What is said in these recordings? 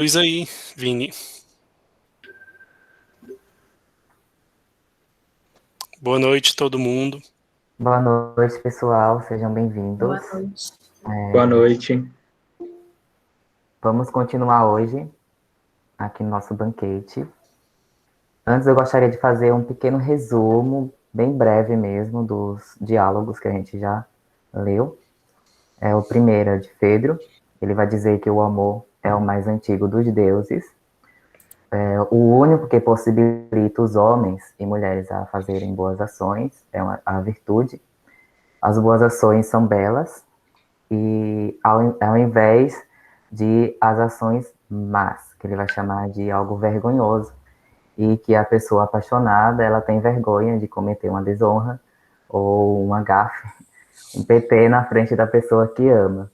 Luiz aí, Vini. Boa noite, todo mundo. Boa noite, pessoal. Sejam bem-vindos. Boa noite. Boa noite. Vamos continuar hoje aqui no nosso banquete. Antes, eu gostaria de fazer um pequeno resumo, bem breve mesmo, dos diálogos que a gente já leu. O primeiro é de Fedro. Ele vai dizer que o amor é o mais antigo dos deuses, o único que possibilita os homens e mulheres a fazerem boas ações, a virtude. As boas ações são belas, e ao invés de as ações más, que ele vai chamar de algo vergonhoso, e que a pessoa apaixonada, ela tem vergonha de cometer uma desonra ou uma gafe, um PT na frente da pessoa que ama.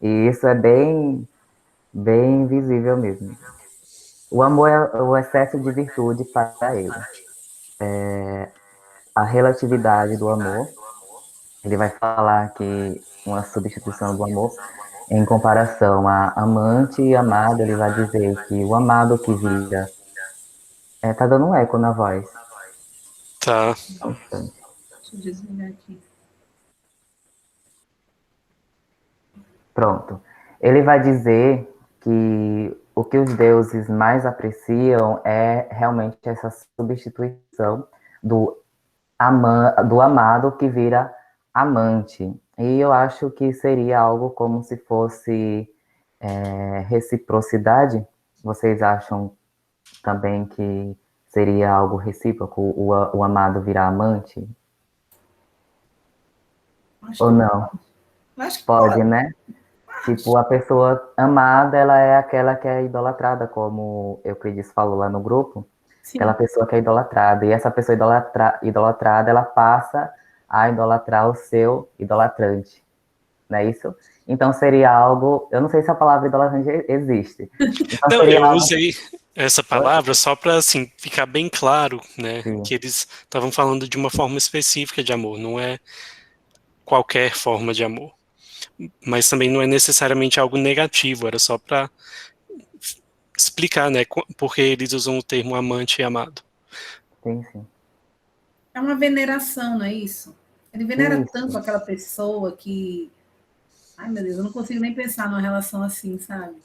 E isso é bem visível mesmo. O amor é o excesso de virtude para ele. A relatividade do amor, ele vai falar que uma substituição do amor em comparação a amante e amado, ele vai dizer que o amado que vira. Tá dando um eco na voz. Tá. Só um instante. Deixa eu desligar aqui. Pronto. Ele vai dizer que o que os deuses mais apreciam é realmente essa substituição do, do amado que vira amante. E eu acho que seria algo como se fosse reciprocidade. Vocês acham também que seria algo recíproco, o amado virar amante? Acho Ou que não? Acho que Pode, né? Tipo, a pessoa amada, ela é aquela que é idolatrada, como Euclides falou lá no grupo. Sim. Aquela pessoa que é idolatrada. E essa pessoa idolatrada, ela passa a idolatrar o seu idolatrante. Não é isso? Então seria algo. Eu não sei se a palavra idolatrante existe. Então Não, seria eu algo. usei essa palavra só para assim ficar bem claro, né, Sim. que eles estavam falando de uma forma específica de amor, não é qualquer forma de amor. Mas também não é necessariamente algo negativo, era só para explicar, né, porque eles usam o termo amante e amado. Sim, sim. É uma veneração, não é isso? Ele venera Isso. tanto aquela pessoa que. Ai, meu Deus, eu não consigo nem pensar numa relação assim, sabe?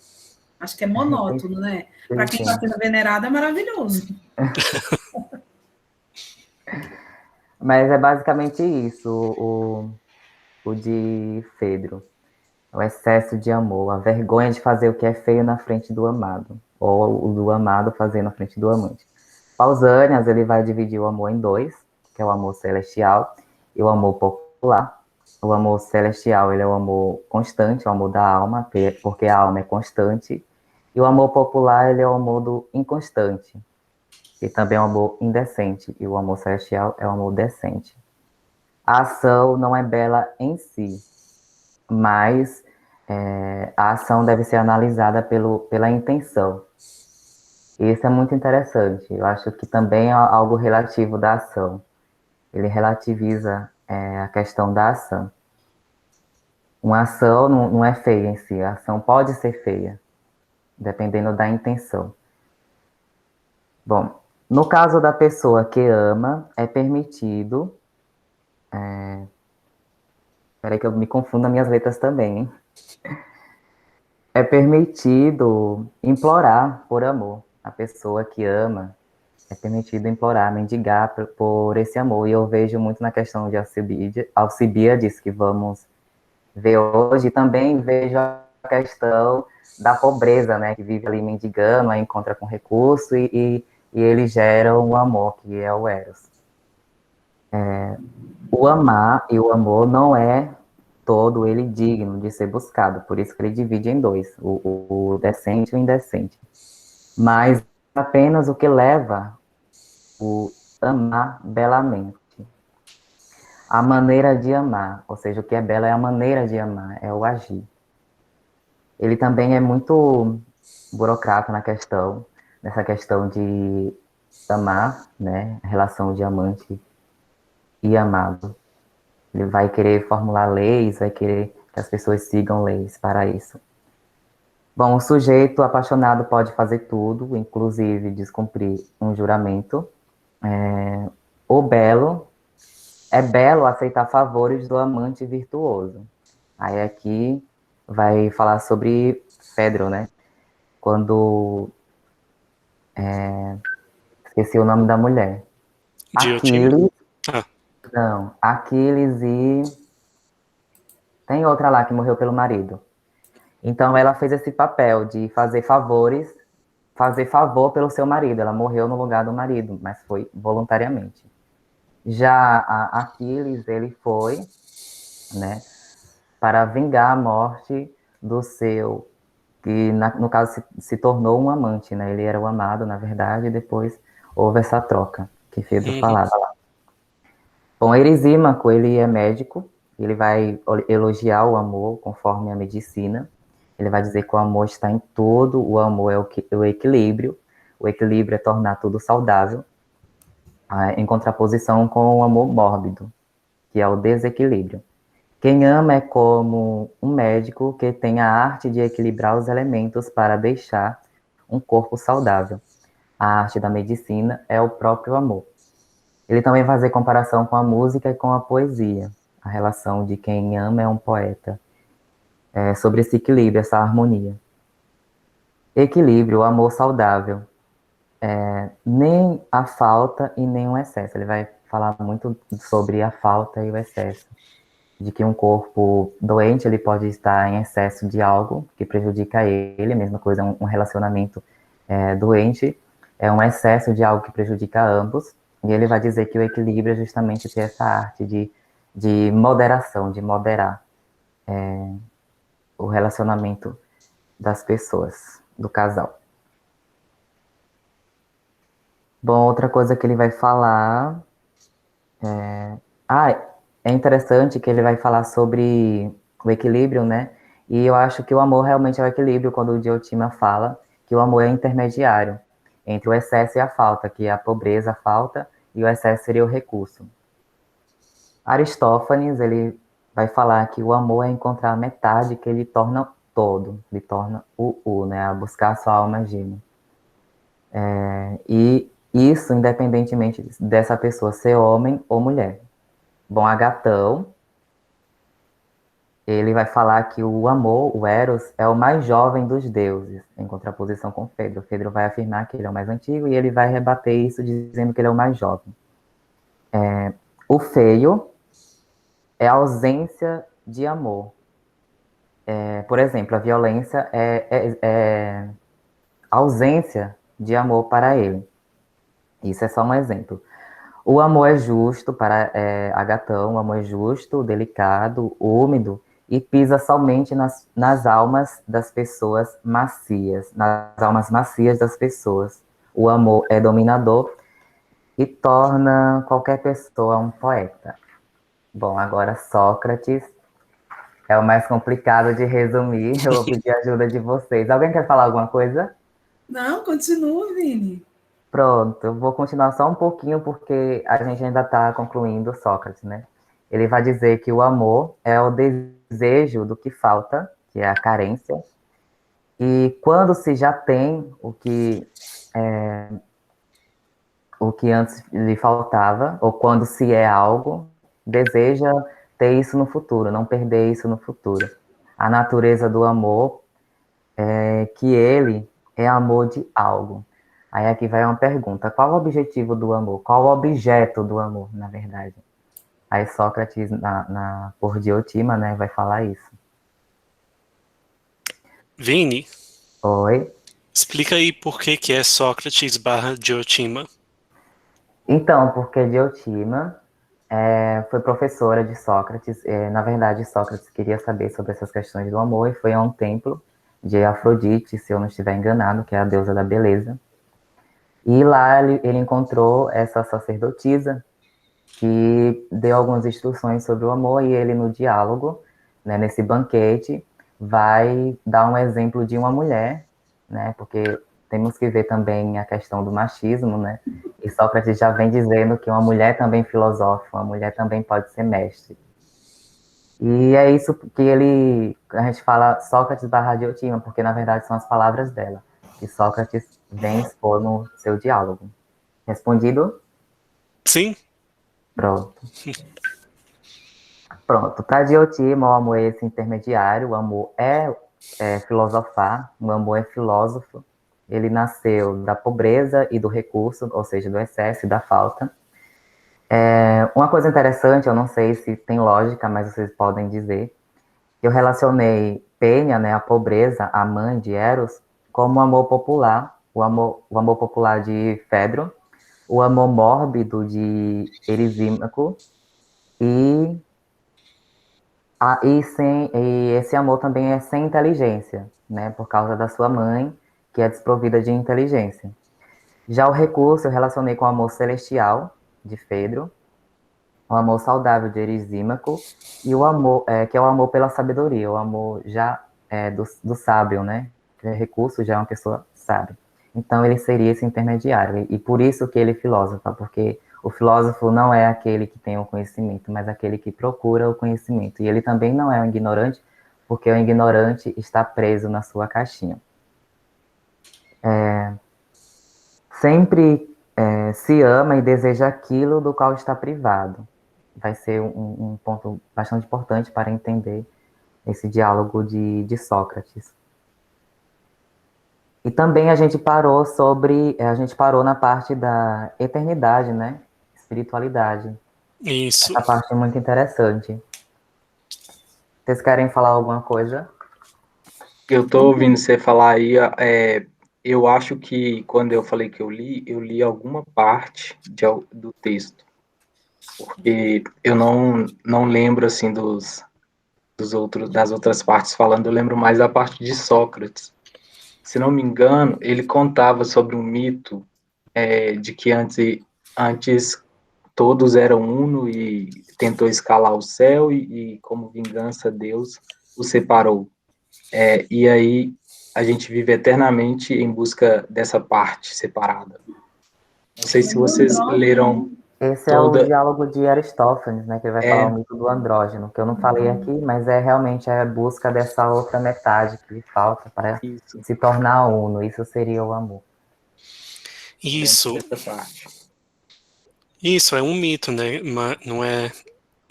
Acho que é monótono, né? Para quem está sendo venerado é maravilhoso. Mas é basicamente isso, o de Fedro. O excesso de amor, a vergonha de fazer o que é feio na frente do amado, ou o do amado fazer na frente do amante. Pausanias, ele vai dividir o amor em dois, que é o amor celestial e o amor popular. O amor celestial, ele é o amor constante, o amor da alma, porque a alma é constante. E o amor popular, ele é o amor do inconstante, e também é o amor indecente. E o amor celestial é o amor decente. A ação não é bela em si, mas a ação deve ser analisada pela intenção. E isso é muito interessante. Eu acho que também é algo relativo da ação. Ele relativiza a questão da ação. Uma ação não é feia em si, a ação pode ser feia, dependendo da intenção. Bom, no caso da pessoa que ama, é permitido. Peraí que eu me confundo nas minhas letras também, hein? É permitido implorar por amor. A pessoa que ama, é permitido implorar, mendigar por esse amor. E eu vejo muito na questão de Alcibíades, que vamos ver hoje, e também vejo a questão da pobreza, né? Que vive ali mendigando, aí encontra com recurso e eles geram o amor, que é o Eros. O amar e o amor não é todo ele digno de ser buscado, por isso que ele divide em dois, o decente e o indecente. Mas apenas o que leva o amar belamente. A maneira de amar, ou seja, o que é belo é a maneira de amar, é o agir. Ele também é muito burocrata nessa questão de amar, né, a relação de amante e amado. Ele vai querer formular leis, vai querer que as pessoas sigam leis para isso. Bom, o sujeito apaixonado pode fazer tudo, inclusive descumprir um juramento. O belo é belo aceitar favores do amante virtuoso. Aí aqui vai falar sobre Fedro, né? Quando esqueci o nome da mulher. Diotima? Aquiles, Ah, não, Aquiles e tem outra lá que morreu pelo marido. Então ela fez esse papel de fazer favores, fazer favor pelo seu marido. Ela morreu no lugar do marido, mas foi voluntariamente. Já a Aquiles, ele foi, né, para vingar a morte do seu, que no caso se tornou um amante, né? Ele era o amado, na verdade, e depois houve essa troca que Fedro uhum. falava lá. Bom, Erisímaco, ele é médico, ele vai elogiar o amor conforme a medicina. Ele vai dizer que o amor está em tudo, o amor é o equilíbrio é tornar tudo saudável, em contraposição com o amor mórbido, que é o desequilíbrio. Quem ama é como um médico que tem a arte de equilibrar os elementos para deixar um corpo saudável. A arte da medicina é o próprio amor. Ele também vai fazer comparação com a música e com a poesia, a relação de quem ama é um poeta, sobre esse equilíbrio, essa harmonia. Equilíbrio, o amor saudável, nem a falta e nem o excesso. Ele vai falar muito sobre a falta e o excesso, de que um corpo doente ele pode estar em excesso de algo que prejudica ele, mesma coisa um relacionamento doente é um excesso de algo que prejudica ambos, e ele vai dizer que o equilíbrio é justamente ter essa arte de moderação, de moderar o relacionamento das pessoas, do casal. Bom, outra coisa que ele vai falar é interessante que ele vai falar sobre o equilíbrio, né? E eu acho que o amor realmente é o equilíbrio, quando o Diotima fala que o amor é intermediário entre o excesso e a falta, que é a pobreza, a falta, e o excesso seria o recurso. Aristófanes, ele vai falar que o amor é encontrar a metade que ele torna todo, ele torna o, né? A buscar a sua alma gêmea. E isso independentemente dessa pessoa ser homem ou mulher. Bom, Agatão, ele vai falar que o amor, o Eros, é o mais jovem dos deuses, em contraposição com Fedro. Fedro vai afirmar que ele é o mais antigo e ele vai rebater isso dizendo que ele é o mais jovem. O feio é a ausência de amor. Por exemplo, a violência é ausência de amor para ele. Isso é só um exemplo. O amor é justo para Agatão, o amor é justo, delicado, úmido e pisa somente nas almas das pessoas macias, nas almas macias das pessoas. O amor é dominador e torna qualquer pessoa um poeta. Bom, agora Sócrates é o mais complicado de resumir. Eu vou pedir a ajuda de vocês. Alguém quer falar alguma coisa? Não, continua, Vini. Pronto, eu vou continuar só um pouquinho, porque a gente ainda está concluindo Sócrates, né? Ele vai dizer que o amor é o desejo do que falta, que é a carência, e quando se já tem o que antes lhe faltava, ou quando se é algo, deseja ter isso no futuro, não perder isso no futuro. A natureza do amor é que ele é amor de algo. Aí aqui vai uma pergunta: qual o objetivo do amor? Qual o objeto do amor, na verdade? Aí Sócrates, por Diotima, né, vai falar isso. Vini, Oi? explica aí por que é Sócrates barra Diotima. Então, porque Diotima foi professora de Sócrates. Na verdade, Sócrates queria saber sobre essas questões do amor e foi a um templo de Afrodite, se eu não estiver enganado, que é a deusa da beleza. E lá ele encontrou essa sacerdotisa que deu algumas instruções sobre o amor, e ele, no diálogo, né, nesse banquete, vai dar um exemplo de uma mulher, né, porque temos que ver também a questão do machismo, né, e Sócrates já vem dizendo que uma mulher também filosofa, uma mulher também pode ser mestre. E é isso que a gente fala Sócrates barra Diotima, porque na verdade são as palavras dela, que Sócrates vem expor no seu diálogo. Respondido? Sim? Pronto. Pronto. Para Diotima, o amor é esse intermediário, o amor é filosofar, o amor é filósofo. Ele nasceu da pobreza e do recurso, ou seja, do excesso e da falta. Uma coisa interessante, eu não sei se tem lógica, mas vocês podem dizer. Eu relacionei Penha, né, a pobreza, a mãe de Eros, como o amor popular, o amor popular de Fedro, o amor mórbido de Erisímaco e, e esse amor também é sem inteligência, né, por causa da sua mãe, que é desprovida de inteligência. Já o recurso eu relacionei com o amor celestial de Fedro, o amor saudável de Erisímaco e o amor, que é o amor pela sabedoria, o amor já do sábio, né? Que é recurso, já é uma pessoa sábia. Então ele seria esse intermediário, e por isso que ele é filósofo, porque o filósofo não é aquele que tem o conhecimento, mas aquele que procura o conhecimento. E ele também não é um ignorante, porque o ignorante está preso na sua caixinha. Sempre se ama e deseja aquilo do qual está privado. Vai ser um ponto bastante importante para entender esse diálogo de Sócrates. E também a gente parou na parte da eternidade, né? Espiritualidade. Isso. Essa parte é muito interessante. Vocês querem falar alguma coisa? Eu tô ouvindo você falar aí, eu acho que quando eu falei que eu li alguma parte do texto, porque eu não lembro, assim, das outras partes falando, eu lembro mais da parte de Sócrates. Se não me engano, ele contava sobre um mito de que antes todos eram uno e tentou escalar o céu e como vingança, Deus os separou. E aí a gente vive eternamente em busca dessa parte separada. Não sei se vocês leram Esse é o toda. diálogo de Aristófanes, né? Que ele vai falar o mito do andrógeno, que eu não falei aqui, mas realmente a busca dessa outra metade que lhe falta para Isso, se tornar uno. Isso seria o amor. Isso. dessa parte. Isso é um mito, né?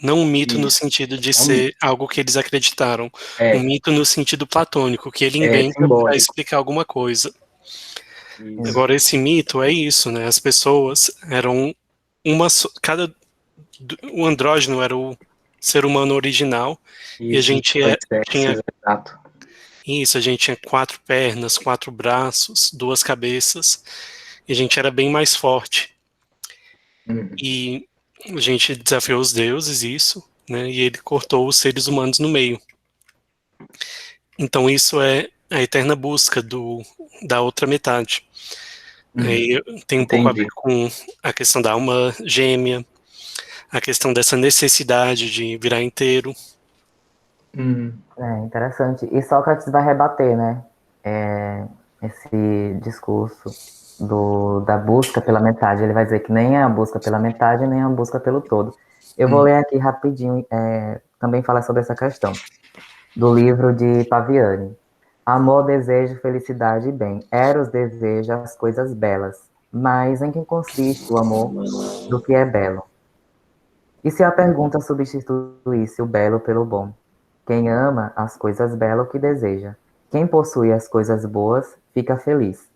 Não um mito no Isso. sentido de É um mito. ser algo que eles acreditaram. Um É, mito no sentido platônico, que ele é inventa para simbólico. explicar alguma coisa. Isso, Agora, esse mito é isso, né? As pessoas eram o andrógeno era o ser humano original e a isso, os gente dois tinha sexos, exato. isso, a gente tinha 4 pernas, 4 braços, 2 cabeças e a gente era bem mais forte. Uhum. E a gente desafiou os deuses, isso, né? E ele cortou os seres humanos no meio. Então isso é a eterna busca da outra metade. Aí tem um pouco a ver Entendi. com a questão da alma gêmea, a questão dessa necessidade de virar inteiro. É interessante. E Sócrates vai rebater, né? Esse discurso da busca pela metade. Ele vai dizer que nem é a busca pela metade, nem é a busca pelo todo. Eu vou ler aqui rapidinho, também falar sobre essa questão, do livro de Paviani. Amor, desejo, felicidade e bem. Eros deseja as coisas belas. Mas em que consiste o amor do que é belo? E se a pergunta substituísse o belo pelo bom? Quem ama as coisas belas, o que deseja? Quem possui as coisas boas, fica feliz.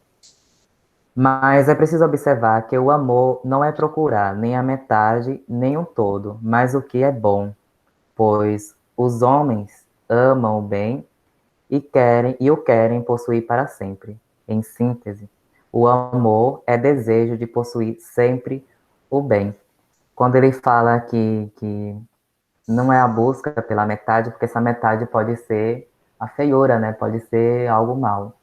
Mas é preciso observar que o amor não é procurar nem a metade, nem o todo, mas o que é bom, pois os homens amam o bem e o querem possuir para sempre. Em síntese, o amor é desejo de possuir sempre o bem. Quando ele fala que não é a busca pela metade, porque essa metade pode ser a feiura, né? Pode ser algo mal.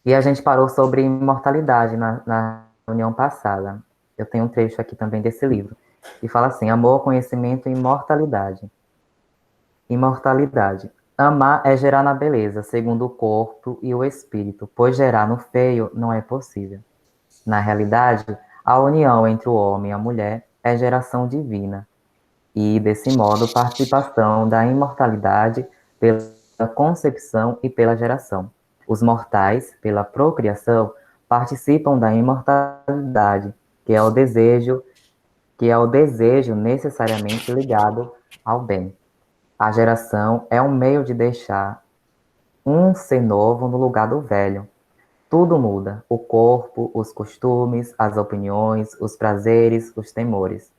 E a gente parou sobre imortalidade na reunião passada. Eu tenho um trecho aqui também desse livro, que fala assim: amor, conhecimento e imortalidade. Imortalidade. Amar é gerar na beleza, segundo o corpo e o espírito, pois gerar no feio não é possível. Na realidade, a união entre o homem e a mulher é geração divina. e, desse modo, participação da imortalidade pela concepção e pela geração. Os mortais, pela procriação, participam da imortalidade, que é o desejo necessariamente ligado ao bem. A geração é um meio de deixar um ser novo no lugar do velho. Tudo muda: o corpo, os costumes, as opiniões, os prazeres, os temores.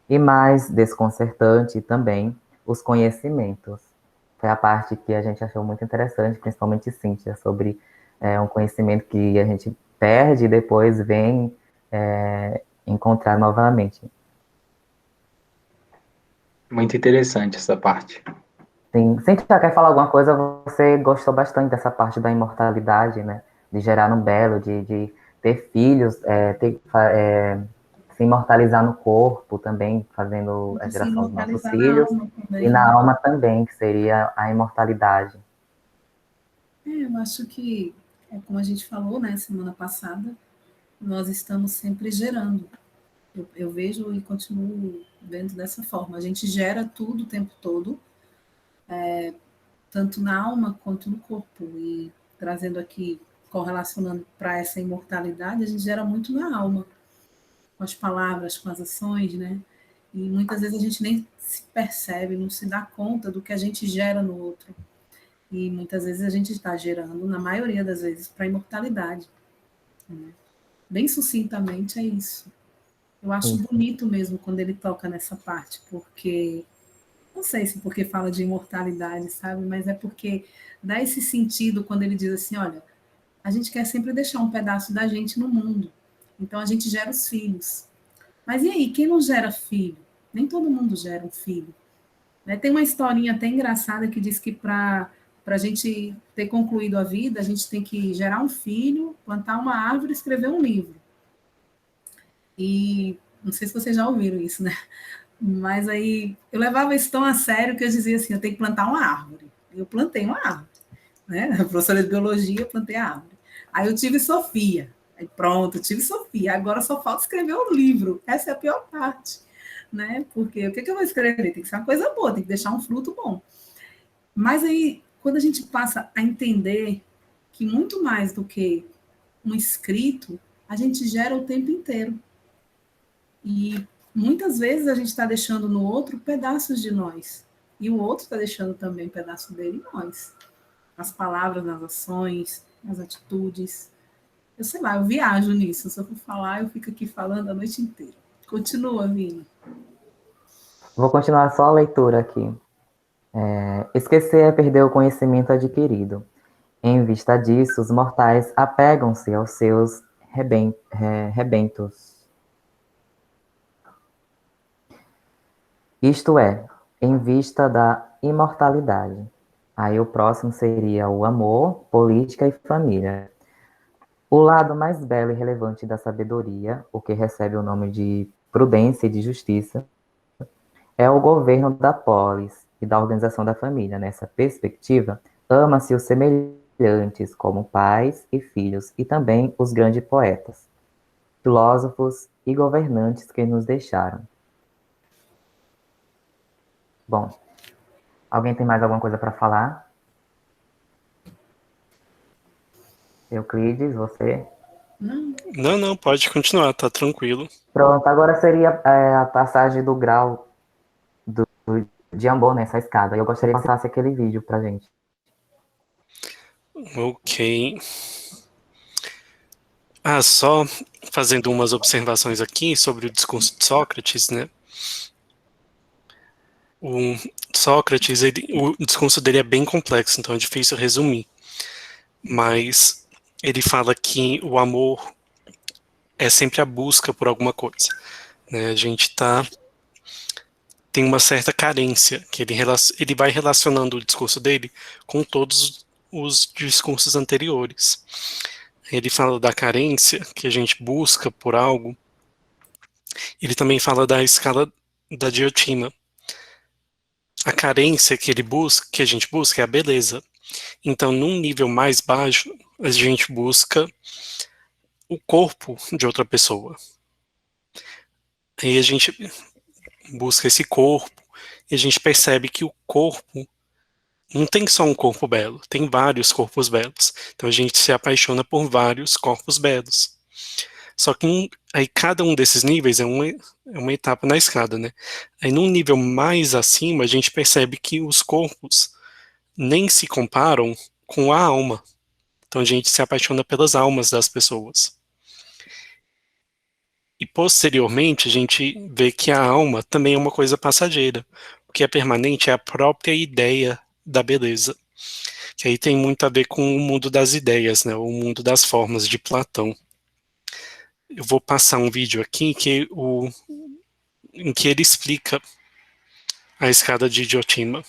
E mais desconcertante também, os conhecimentos. Foi a parte que a gente achou muito interessante, principalmente Cíntia, sobre um conhecimento que a gente perde e depois vem encontrar novamente. Muito interessante essa parte. Sim. Cíntia, quer falar alguma coisa? Você gostou bastante dessa parte da imortalidade, né? De gerar no belo, de ter filhos, se imortalizar no corpo também, fazendo a Se geração dos nossos imortalizar na filhos, alma e também, na né? alma também, que seria a imortalidade. Eu acho que, como a gente falou, né, semana passada, nós estamos sempre gerando. Eu vejo e continuo vendo dessa forma. A gente gera tudo o tempo todo, tanto na alma quanto no corpo. E trazendo aqui, correlacionando para essa imortalidade, a gente gera muito na alma, com as palavras, com as ações, né? E muitas vezes a gente nem se percebe, não se dá conta do que a gente gera no outro. E muitas vezes a gente está gerando, na maioria das vezes, para a imortalidade. Né? Bem sucintamente é isso. Eu acho Sim, bonito mesmo quando ele toca nessa parte, porque não sei se porque fala de imortalidade, sabe? Mas é porque dá esse sentido quando ele diz assim, olha, a gente quer sempre deixar um pedaço da gente no mundo. Então a gente gera os filhos. Mas e aí, quem não gera filho? Nem todo mundo gera um filho. Né? Tem uma historinha até engraçada que diz que para a gente ter concluído a vida, a gente tem que gerar um filho, plantar uma árvore e escrever um livro. E não sei se vocês já ouviram isso, né? Mas aí eu levava isso tão a sério que eu dizia assim: eu tenho que plantar uma árvore. E eu plantei uma árvore. Né? A professora de biologia, eu plantei a árvore. Aí eu tive Sofia. Aí pronto, eu tive Sofia. Agora só falta escrever um livro. Essa é a pior parte. Né? Porque o que eu vou escrever? Tem que ser uma coisa boa, tem que deixar um fruto bom. Mas aí, quando a gente passa a entender que muito mais do que um escrito, a gente gera o tempo inteiro. E muitas vezes a gente está deixando no outro pedaços de nós. E o outro está deixando também um pedaço dele em nós. Nas palavras, nas ações, nas atitudes. Eu sei lá, eu viajo nisso. Se eu for falar, eu fico aqui falando a noite inteira. Continua, Vini. vou continuar só a leitura aqui. Esquecer é perder o conhecimento adquirido. Em vista disso, os mortais apegam-se aos seus rebentos. Isto é, em vista da imortalidade. Aí o próximo seria o amor, política e família. O lado mais belo e relevante da sabedoria, o que recebe o nome de prudência e de justiça, é o governo da polis e da organização da família. Nessa perspectiva, ama-se os semelhantes, como pais e filhos, e também os grandes poetas, filósofos e governantes que nos deixaram. Bom, alguém tem mais alguma coisa para falar? Euclides, você? Não, Não, pode continuar, tá tranquilo. Pronto, agora seria a passagem do grau de Ambon nessa escada. Eu gostaria que passasse aquele vídeo pra gente. Ok. Só fazendo umas observações aqui sobre o discurso de Sócrates, né? O Sócrates, o discurso dele é bem complexo, então é difícil resumir. Mas ele fala que o amor é sempre a busca por alguma coisa. Né? A gente tem uma certa carência, que ele vai relacionando o discurso dele com todos os discursos anteriores. Ele fala da carência, que a gente busca por algo. Ele também fala da escala da Diotima. A carência que a gente busca é a beleza. Então, num nível mais baixo, a gente busca o corpo de outra pessoa. Aí a gente busca esse corpo, e a gente percebe que o corpo não tem só um corpo belo, tem vários corpos belos. Então a gente se apaixona por vários corpos belos. Só que aí cada um desses níveis é uma etapa na escada, né? Aí num nível mais acima, a gente percebe que os corpos nem se comparam com a alma. Então a gente se apaixona pelas almas das pessoas. E posteriormente a gente vê que a alma também é uma coisa passageira. O que é permanente é a própria ideia da beleza. Que aí tem muito a ver com o mundo das ideias, né? O mundo das formas de Platão. Eu vou passar um vídeo aqui em que ele explica a escada de Diotima.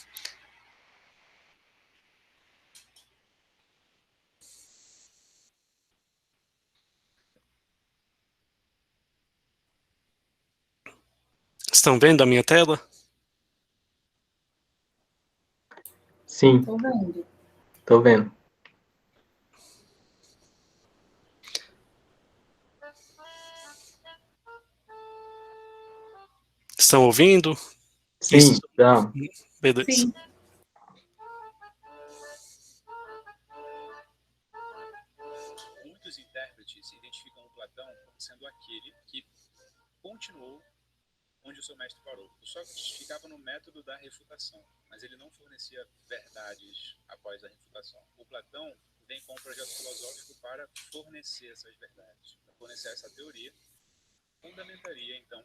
Estão vendo a minha tela? Sim, Tô vendo. tô vendo. Estão ouvindo? Sim, Isso. então, Beleza. Sim. Muitos intérpretes identificam Platão como sendo aquele que continuou onde o seu mestre parou. O Sócrates ficava no método da refutação, mas ele não fornecia verdades após a refutação. O Platão vem com um projeto filosófico para fornecer essas verdades, para fornecer essa teoria, fundamentaria, então,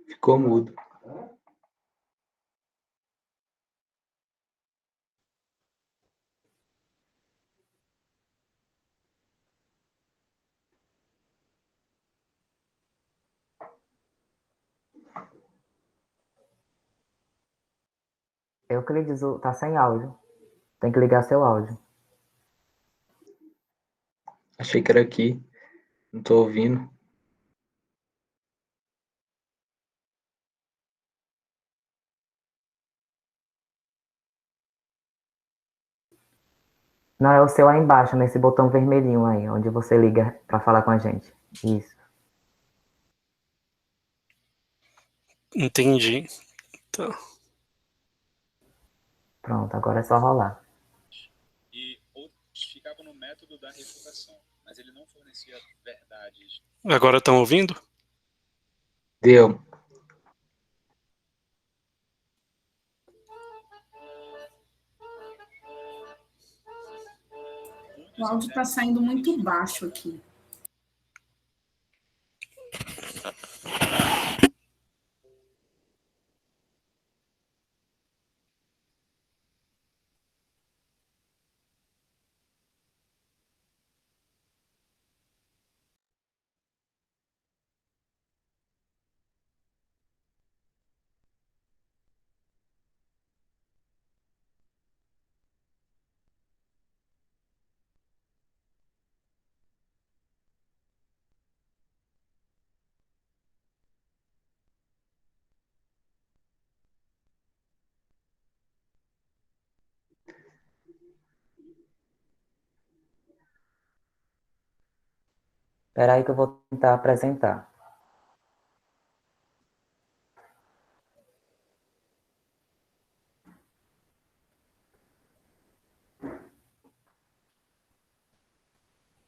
ficou mudo. Euclides, tá sem áudio. Tem que ligar seu áudio. Achei que era aqui. Não tô ouvindo. Não, é o seu aí embaixo, nesse botão vermelhinho aí, onde você liga para falar com a gente. Isso. Entendi. Tá. Pronto, agora é só rolar. e outros ficavam no método da refutação, mas ele não fornecia verdades. Agora estão ouvindo? Deu. O áudio está saindo muito baixo aqui. Espera aí que eu vou tentar apresentar.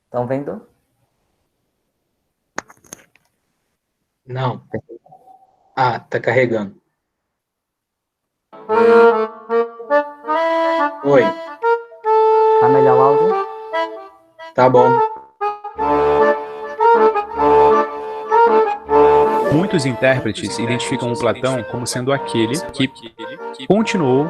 Estão vendo? Não. Ah, tá carregando. Oi, Tá melhor o áudio? tá bom. Muitos intérpretes identificam o Platão como sendo aquele que continuou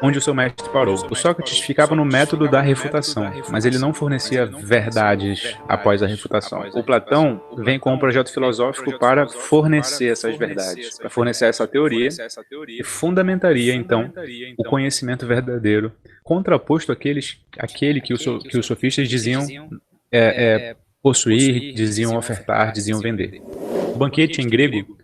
onde o seu mestre parou. O Sócrates ficava no método da refutação, mas ele não fornecia verdades após a refutação. O Platão vem com um projeto filosófico para fornecer essas verdades, para fornecer essa teoria, e fundamentaria, então, o conhecimento verdadeiro, contraposto àquele que os sofistas diziam possuir, diziam ofertar, diziam vender. O banquete em grego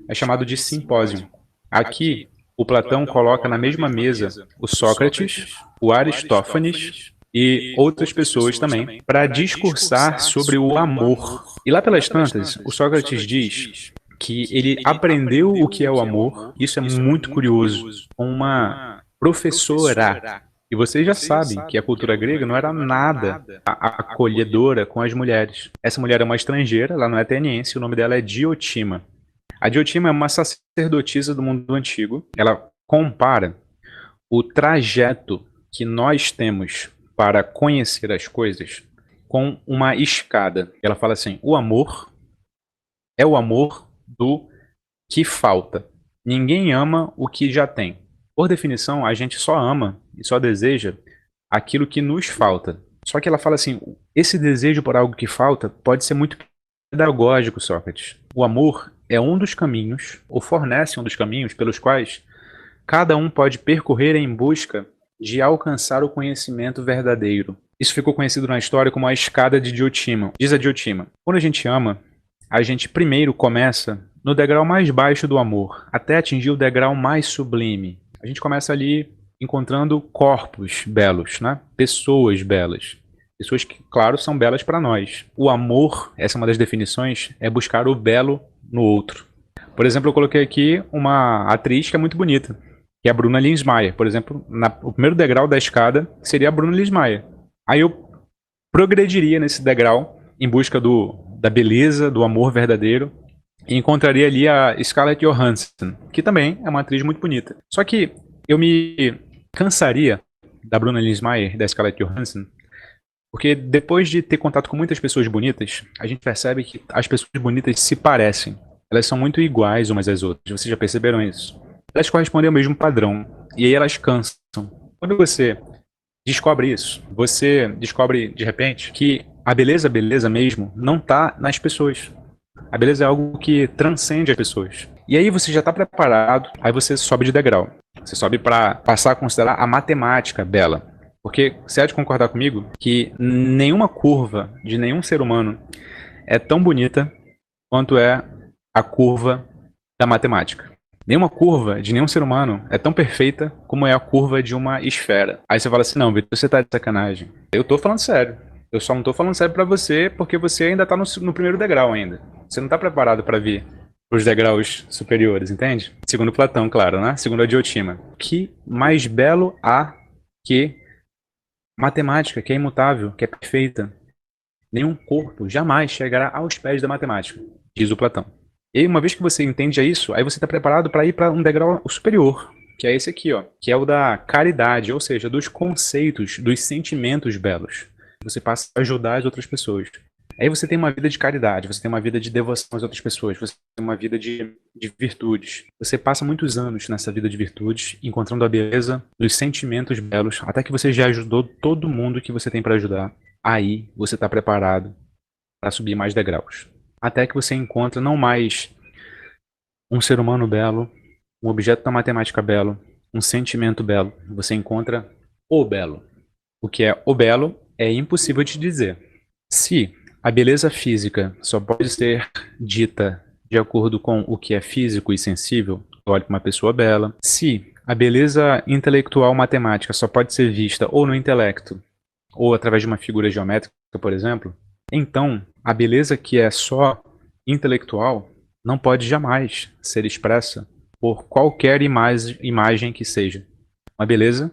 é chamado de simpósio. Aqui, o Platão coloca na mesma mesa o Sócrates, o Aristófanes e outras pessoas também para discursar sobre o amor. E lá pelas tantas, o Sócrates diz que ele aprendeu o que é o amor, isso é muito curioso, com uma professora. E vocês já sabem que a cultura grega não era nada acolhedora com as mulheres. Essa mulher é uma estrangeira, ela não é ateniense, o nome dela é Diotima. A Diotima é uma sacerdotisa do mundo antigo. Ela compara o trajeto que nós temos para conhecer as coisas com uma escada. Ela fala assim: o amor é o amor do que falta. Ninguém ama o que já tem. Por definição, a gente só ama e só deseja aquilo que nos falta. Só que ela fala assim: esse desejo por algo que falta pode ser muito pedagógico, Sócrates. O amor é um dos caminhos, ou fornece um dos caminhos pelos quais cada um pode percorrer em busca de alcançar o conhecimento verdadeiro. Isso ficou conhecido na história como a escada de Diotima. Diz a Diotima: quando a gente ama, a gente primeiro começa no degrau mais baixo do amor, até atingir o degrau mais sublime. A gente começa ali encontrando corpos belos, né? Pessoas belas. Pessoas que, claro, são belas para nós. O amor, essa é uma das definições, é buscar o belo no outro. Por exemplo, eu coloquei aqui uma atriz que é muito bonita, que é a Bruna Linsmeyer. Por exemplo, o primeiro degrau da escada seria a Bruna Linsmeyer. Aí eu progrediria nesse degrau em busca da beleza, do amor verdadeiro, e encontraria ali a Scarlett Johansson, que também é uma atriz muito bonita. Só que eu me cansaria da Bruna Linsmeyer e da Scarlett Johansson, porque depois de ter contato com muitas pessoas bonitas, a gente percebe que as pessoas bonitas se parecem. Elas são muito iguais umas às outras. Vocês já perceberam isso? Elas correspondem ao mesmo padrão. E aí elas cansam. Quando você descobre isso, você descobre, de repente, que a beleza mesmo, não está nas pessoas. A beleza é algo que transcende as pessoas. E aí você já está preparado, aí você sobe de degrau. Você sobe para passar a considerar a matemática bela. Porque você há de concordar comigo que nenhuma curva de nenhum ser humano é tão bonita quanto é a curva da matemática. Nenhuma curva de nenhum ser humano é tão perfeita como é a curva de uma esfera. Aí você fala assim: não, Vitor, você tá de sacanagem. Eu tô falando sério. Eu só não tô falando sério pra você porque você ainda tá no primeiro degrau ainda. Você não tá preparado para vir pros degraus superiores, entende? Segundo Platão, claro, né? Segundo a Diotima. Que mais belo há que matemática, que é imutável, que é perfeita. Nenhum corpo jamais chegará aos pés da matemática, diz o Platão. E uma vez que você entende isso, aí você está preparado para ir para um degrau superior, que é esse aqui, ó, que é o da caridade, ou seja, dos conceitos, dos sentimentos belos. Você passa a ajudar as outras pessoas. Aí você tem uma vida de caridade, você tem uma vida de devoção às outras pessoas, você tem uma vida de virtudes. Você passa muitos anos nessa vida de virtudes, encontrando a beleza dos sentimentos belos, até que você já ajudou todo mundo que você tem para ajudar. Aí você está preparado para subir mais degraus. Até que você encontra não mais um ser humano belo, um objeto da matemática belo, um sentimento belo. Você encontra o belo. O que é o belo é impossível de dizer. Se a beleza física só pode ser dita de acordo com o que é físico e sensível, eu olho para uma pessoa bela. Se a beleza intelectual matemática só pode ser vista ou no intelecto, ou através de uma figura geométrica, por exemplo, então a beleza que é só intelectual não pode jamais ser expressa por qualquer imagem que seja. Uma beleza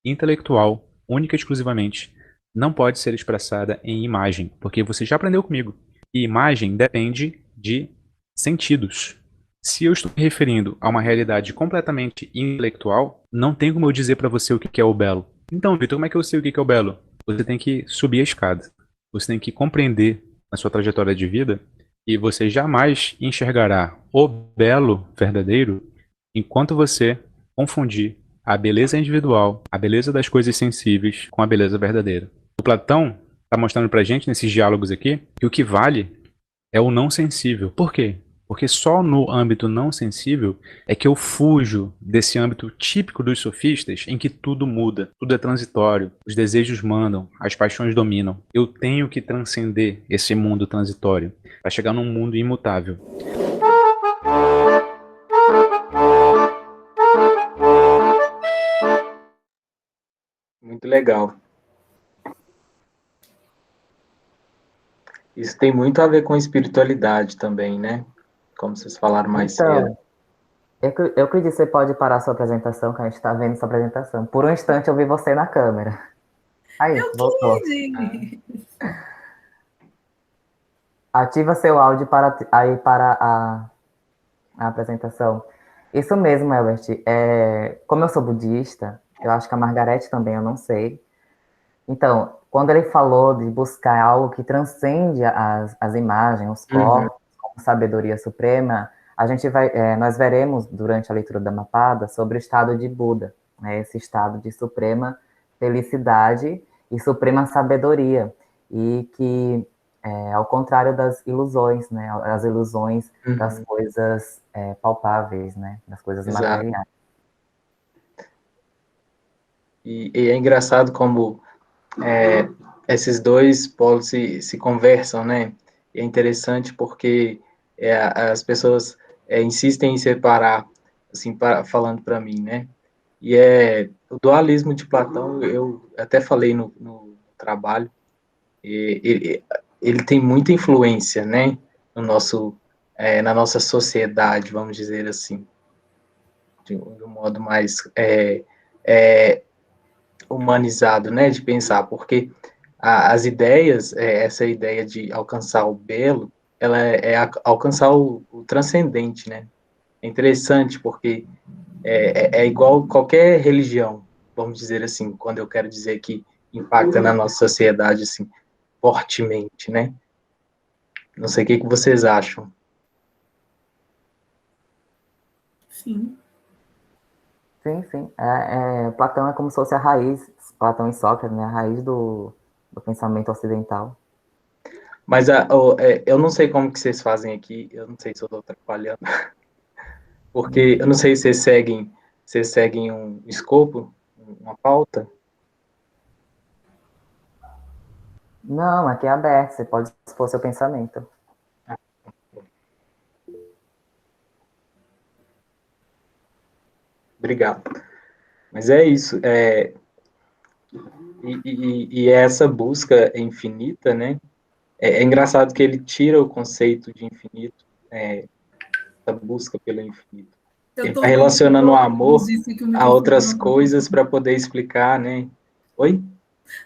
intelectual, única e exclusivamente, não pode ser expressada em imagem, porque você já aprendeu comigo. E imagem depende de sentidos. Se eu estou me referindo a uma realidade completamente intelectual, não tem como eu dizer para você o que é o belo. Então, Vitor, como é que eu sei o que é o belo? Você tem que subir a escada. Você tem que compreender a sua trajetória de vida e você jamais enxergará o belo verdadeiro enquanto você confundir a beleza individual, a beleza das coisas sensíveis com a beleza verdadeira. O Platão está mostrando para a gente, nesses diálogos aqui, que o que vale é o não sensível. Por quê? Porque só no âmbito não sensível é que eu fujo desse âmbito típico dos sofistas em que tudo muda, tudo é transitório, os desejos mandam, as paixões dominam. Eu tenho que transcender esse mundo transitório para chegar num mundo imutável. Muito legal. Isso tem muito a ver com espiritualidade também, né? Como vocês falaram mais cedo. Então, eu acredito que você pode parar a sua apresentação, que a gente está vendo sua apresentação. Por um instante eu vi você na câmera. Aí, Eu voltou. quis. Ativa seu áudio para a apresentação. Isso mesmo, Elbert. Como eu sou budista, eu acho que a Margarete também, eu não sei. Então, quando ele falou de buscar algo que transcende as imagens, os corpos, como sabedoria suprema, nós veremos durante a leitura da Mapada sobre o estado de Buda, né, esse estado de suprema felicidade e suprema sabedoria, e que, ao contrário das ilusões, né, as ilusões das coisas palpáveis, né, das coisas Exato. materiais. E é engraçado como esses dois polos se conversam, né? E é interessante porque as pessoas insistem em separar, assim, falando para mim, né? E o dualismo de Platão, eu até falei no trabalho, ele tem muita influência, né? Na nossa sociedade, vamos dizer assim, de um modo mais humanizado, né, de pensar, porque as ideias, essa ideia de alcançar o belo, ela alcançar o transcendente, né? É interessante porque é igual qualquer religião, vamos dizer assim, quando eu quero dizer que impacta na nossa sociedade, assim, fortemente, né? Não sei o que vocês acham. Sim. Sim. Platão é como se fosse a raiz, Platão e Sócrates, né? A raiz do pensamento ocidental. Mas eu não sei como que vocês fazem aqui, eu não sei se eu estou atrapalhando, porque eu não sei se vocês seguem um escopo, uma pauta. Não, aqui é aberto, você pode expor seu pensamento. Obrigado. Mas é isso. E essa busca infinita, né? É engraçado que ele tira o conceito de infinito, essa busca pelo infinito. Ele está relacionando o amor a outras coisas para poder explicar, né? Oi?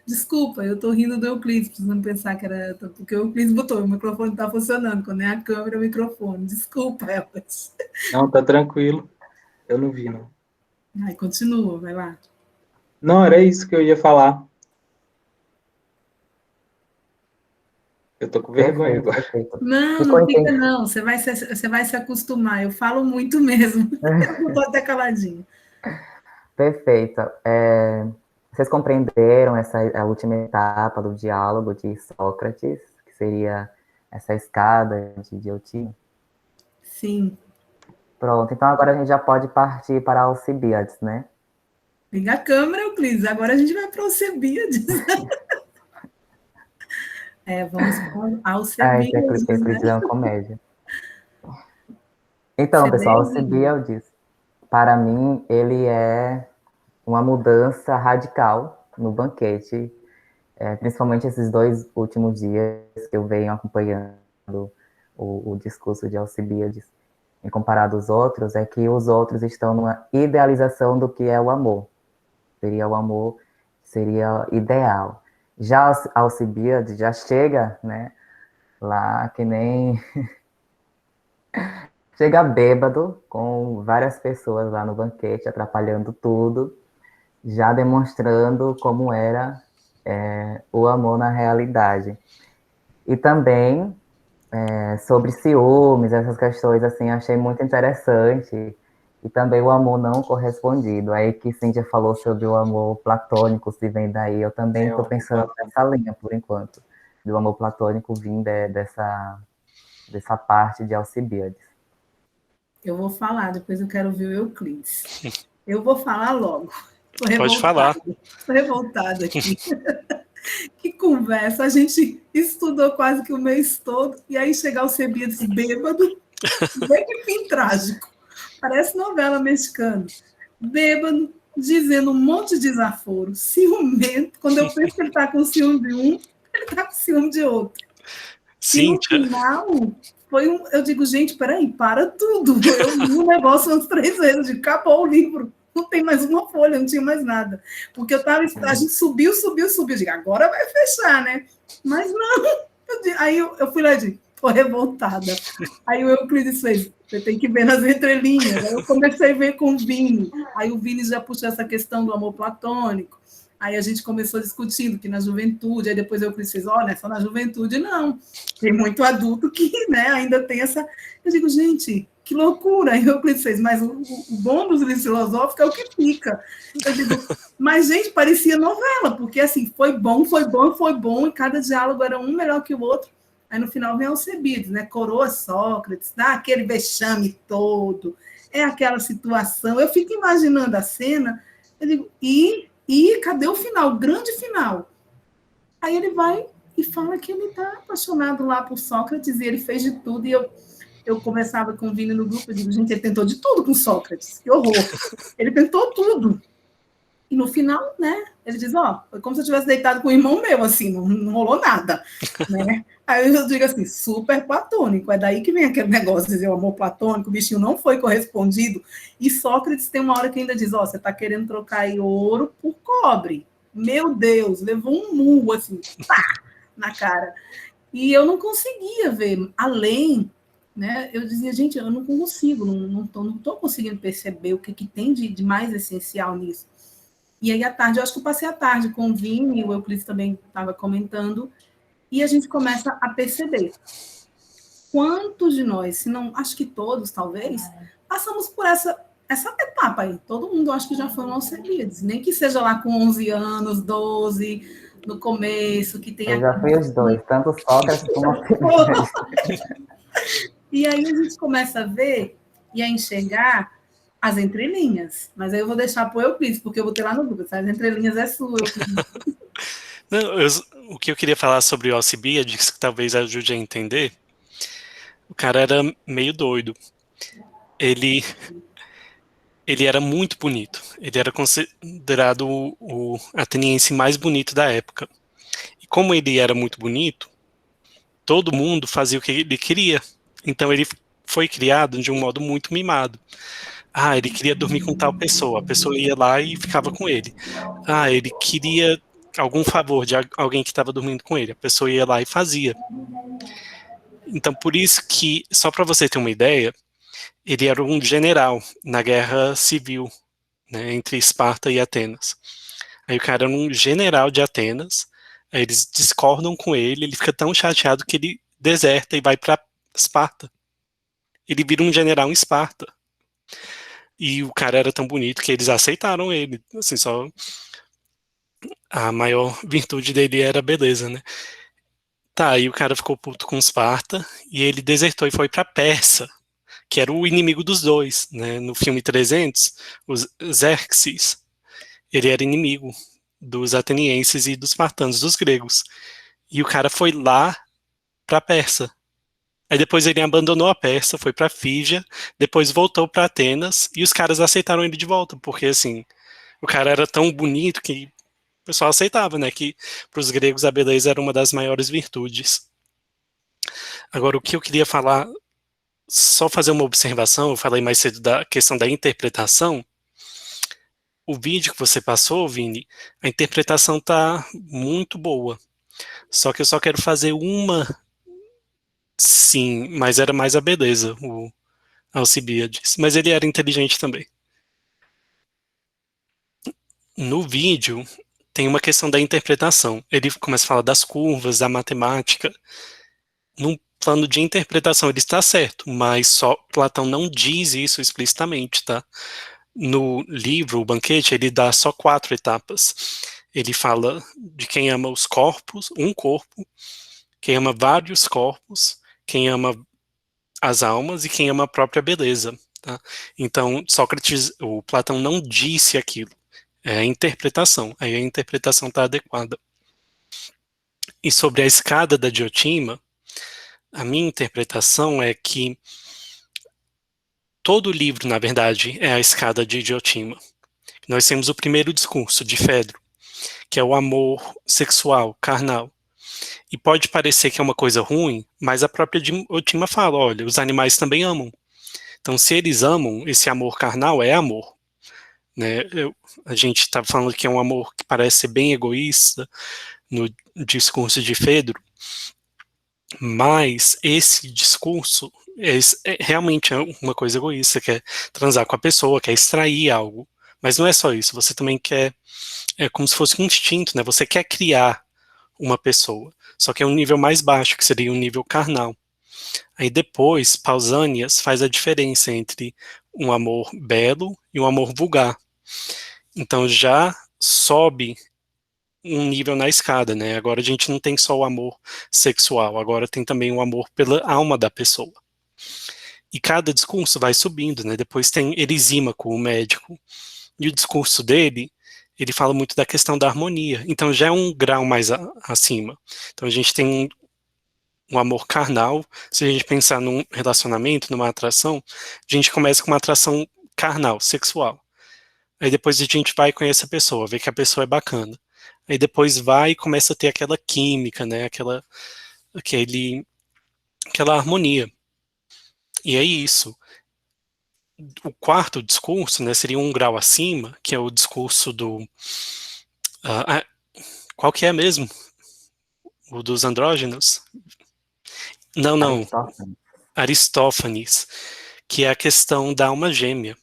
Desculpa, eu tô rindo do Euclides, precisando pensar que era... Porque o Euclides botou, o microfone tá funcionando, quando é a câmera, é o microfone. Desculpa, Elbert. Não, tá tranquilo. Eu não vi, não. Ai, continua, vai lá. Não, era isso que eu ia falar. Eu tô com vergonha agora. Perfeito. Não fica não, você vai se acostumar, eu falo muito mesmo. Eu tô até caladinho. Perfeito. Vocês compreenderam a última etapa do diálogo de Sócrates, que seria essa escada de Diotima? Sim. Pronto, então agora a gente já pode partir para Alcibiades, né? Liga a câmera, Euclides, agora a gente vai para Alcibiades. Vamos para Alcibiades, Euclides é uma comédia. Então, pessoal, Alcibiades, para mim, ele é uma mudança radical no banquete, principalmente esses 2 últimos dias que eu venho acompanhando o discurso de Alcibiades, em comparado aos outros, é que os outros estão numa idealização do que é o amor. O amor seria ideal. Já Alcibiades já chega, né, lá que nem... chega bêbado, com várias pessoas lá no banquete, atrapalhando tudo, já demonstrando como era o amor na realidade. E também sobre ciúmes, essas questões, assim, achei muito interessante. E também o amor não correspondido. Aí que Cíntia falou sobre o amor platônico, se vem daí. Eu também estou pensando nessa linha, por enquanto, do amor platônico vindo dessa parte de Alcibiades. Eu vou falar, depois eu quero ouvir o Euclides. Eu vou falar logo. Pode falar. Estou revoltada aqui. Que conversa, a gente estudou quase que o mês todo, e aí chegar o Alcibiades bêbado, vê que fim trágico. Parece novela mexicana. Bêbado, dizendo um monte de desaforo, ciumento. Quando eu penso que ele está com ciúme de um, ele está com ciúme de outro. E no Cíntia, final, eu digo, gente, peraí, para tudo. Eu li o negócio umas 3 vezes, eu digo, acabou o livro, não tem mais uma folha, não tinha mais nada. Porque a gente subiu, eu digo, agora vai fechar, né? Mas não. Aí eu fui lá e disse, tô revoltada. Aí o Euclides fez, você tem que ver nas entrelinhas. Aí eu comecei a ver com o Vini. Aí o Vini já puxou essa questão do amor platônico. Aí a gente começou discutindo que na juventude, aí depois eu disse, olha, só na juventude não. Tem muito adulto que, né, ainda tem essa... Eu digo, gente, que loucura. Aí eu disse, mas o bom dos livros filosóficos é o que fica. Eu digo, mas, gente, parecia novela, porque, assim, foi bom, e cada diálogo era um melhor que o outro. Aí, no final, vem Alcebiades, né, coroa Sócrates, dá aquele vexame todo, é aquela situação. Eu fico imaginando a cena, eu digo, e cadê o final? O grande final. Aí ele vai e fala que ele está apaixonado lá por Sócrates e ele fez de tudo. E eu conversava com o Vini no grupo, eu digo, gente, ele tentou de tudo com Sócrates, que horror. Ele tentou tudo. E no final, né, ele diz, foi como se eu tivesse deitado com um irmão meu, assim, não rolou nada, né? Aí eu digo assim, super platônico, é daí que vem aquele negócio de dizer o amor platônico, o bichinho não foi correspondido, e Sócrates tem uma hora que ainda diz, você está querendo trocar aí ouro por cobre. Meu Deus, levou um murro, assim, pá, na cara. E eu não conseguia ver, além, né, eu dizia, gente, eu não consigo, não tô conseguindo perceber o que tem de mais essencial nisso. E aí, à tarde, eu acho que eu passei a tarde com o Vini, o Euclides também estava comentando, e a gente começa a perceber quantos de nós, se não, acho que todos, talvez, passamos por essa etapa aí. Todo mundo, acho que já foi Alcebiades, nem que seja lá com 11 anos, 12, no começo, que tem... Eu já fui os dois, tanto Sócrates como Alcebiades. E aí a gente começa a ver e a enxergar as entrelinhas. Mas aí eu vou deixar para o Euclides, porque eu vou ter lá no Google. As entrelinhas é sua, Euclides. não, o que eu queria falar sobre o Alcibiades, que talvez ajude a entender, o cara era meio doido. Ele era muito bonito. Ele era considerado o ateniense mais bonito da época. E como ele era muito bonito, todo mundo fazia o que ele queria. Então ele foi criado de um modo muito mimado. Ele queria dormir com tal pessoa. A pessoa ia lá e ficava com ele. Ele queria algum favor de alguém que estava dormindo com ele. A pessoa ia lá e fazia. Então, por isso que, só para você ter uma ideia, ele era um general na guerra civil, né, entre Esparta e Atenas. Aí o cara era um general de Atenas, aí eles discordam com ele fica tão chateado que ele deserta e vai para Esparta. Ele vira um general em Esparta. E o cara era tão bonito que eles aceitaram ele. Assim, só a maior virtude dele era a beleza, né? Tá, aí o cara ficou puto com Esparta e ele desertou e foi pra Pérsia, que era o inimigo dos dois, né? No filme 300, os Xerxes, ele era inimigo dos atenienses e dos espartanos, dos gregos. E o cara foi lá pra Pérsia. Aí depois ele abandonou a Pérsia, foi pra Fígia, depois voltou pra Atenas e os caras aceitaram ele de volta, porque assim, o cara era tão bonito que o pessoal aceitava, né, que para os gregos a beleza era uma das maiores virtudes. Agora, o que eu queria falar, só fazer uma observação, eu falei mais cedo da questão da interpretação. O vídeo que você passou, Vini, a interpretação tá muito boa. Só que eu só quero fazer uma, sim, mas era mais a beleza, o Alcibiades. Mas ele era inteligente também. No vídeo, tem uma questão da interpretação. Ele começa a falar das curvas, da matemática. Num plano de interpretação ele está certo, mas só Platão não diz isso explicitamente, tá? No livro, O Banquete, ele dá só 4 etapas. Ele fala de quem ama os corpos, um corpo, quem ama vários corpos, quem ama as almas e quem ama a própria beleza, tá? Então, Sócrates, o Platão não disse aquilo. É a interpretação. Aí a interpretação está adequada. E sobre a escada da Diotima, a minha interpretação é que todo livro, na verdade, é a escada de Diotima. nós temos o primeiro discurso de Fedro, que é o amor sexual, carnal. E pode parecer que é uma coisa ruim, mas a própria Diotima fala, olha, os animais também amam. Então, se eles amam, esse amor carnal é amor. Né? A gente está falando que é um amor que parece ser bem egoísta no discurso de Fedro, mas esse discurso realmente é uma coisa egoísta, quer transar com a pessoa, quer extrair algo, mas não é só isso, você também quer, é como se fosse um instinto, né? Você quer criar uma pessoa, só que é um nível mais baixo, que seria um nível carnal. Aí depois, Pausanias faz a diferença entre um amor belo e um amor vulgar. Então já sobe um nível na escada, né? Agora a gente não tem só o amor sexual, agora tem também o amor pela alma da pessoa. E cada discurso vai subindo, né? Depois tem Erisímaco, o médico, e o discurso dele, ele fala muito da questão da harmonia. Então já é um grau mais acima. Então a gente tem um amor carnal. Se a gente pensar num relacionamento, numa atração, a gente começa com uma atração carnal, sexual. Aí depois a gente vai e conhece a pessoa, vê que a pessoa é bacana. Aí depois vai e começa a ter aquela química, né? Aquela harmonia. E é isso. O quarto discurso, né, seria um grau acima, que é o discurso do... qual que é mesmo? O dos andrógenos? Não. Aristófanes, que é a questão da alma gêmea.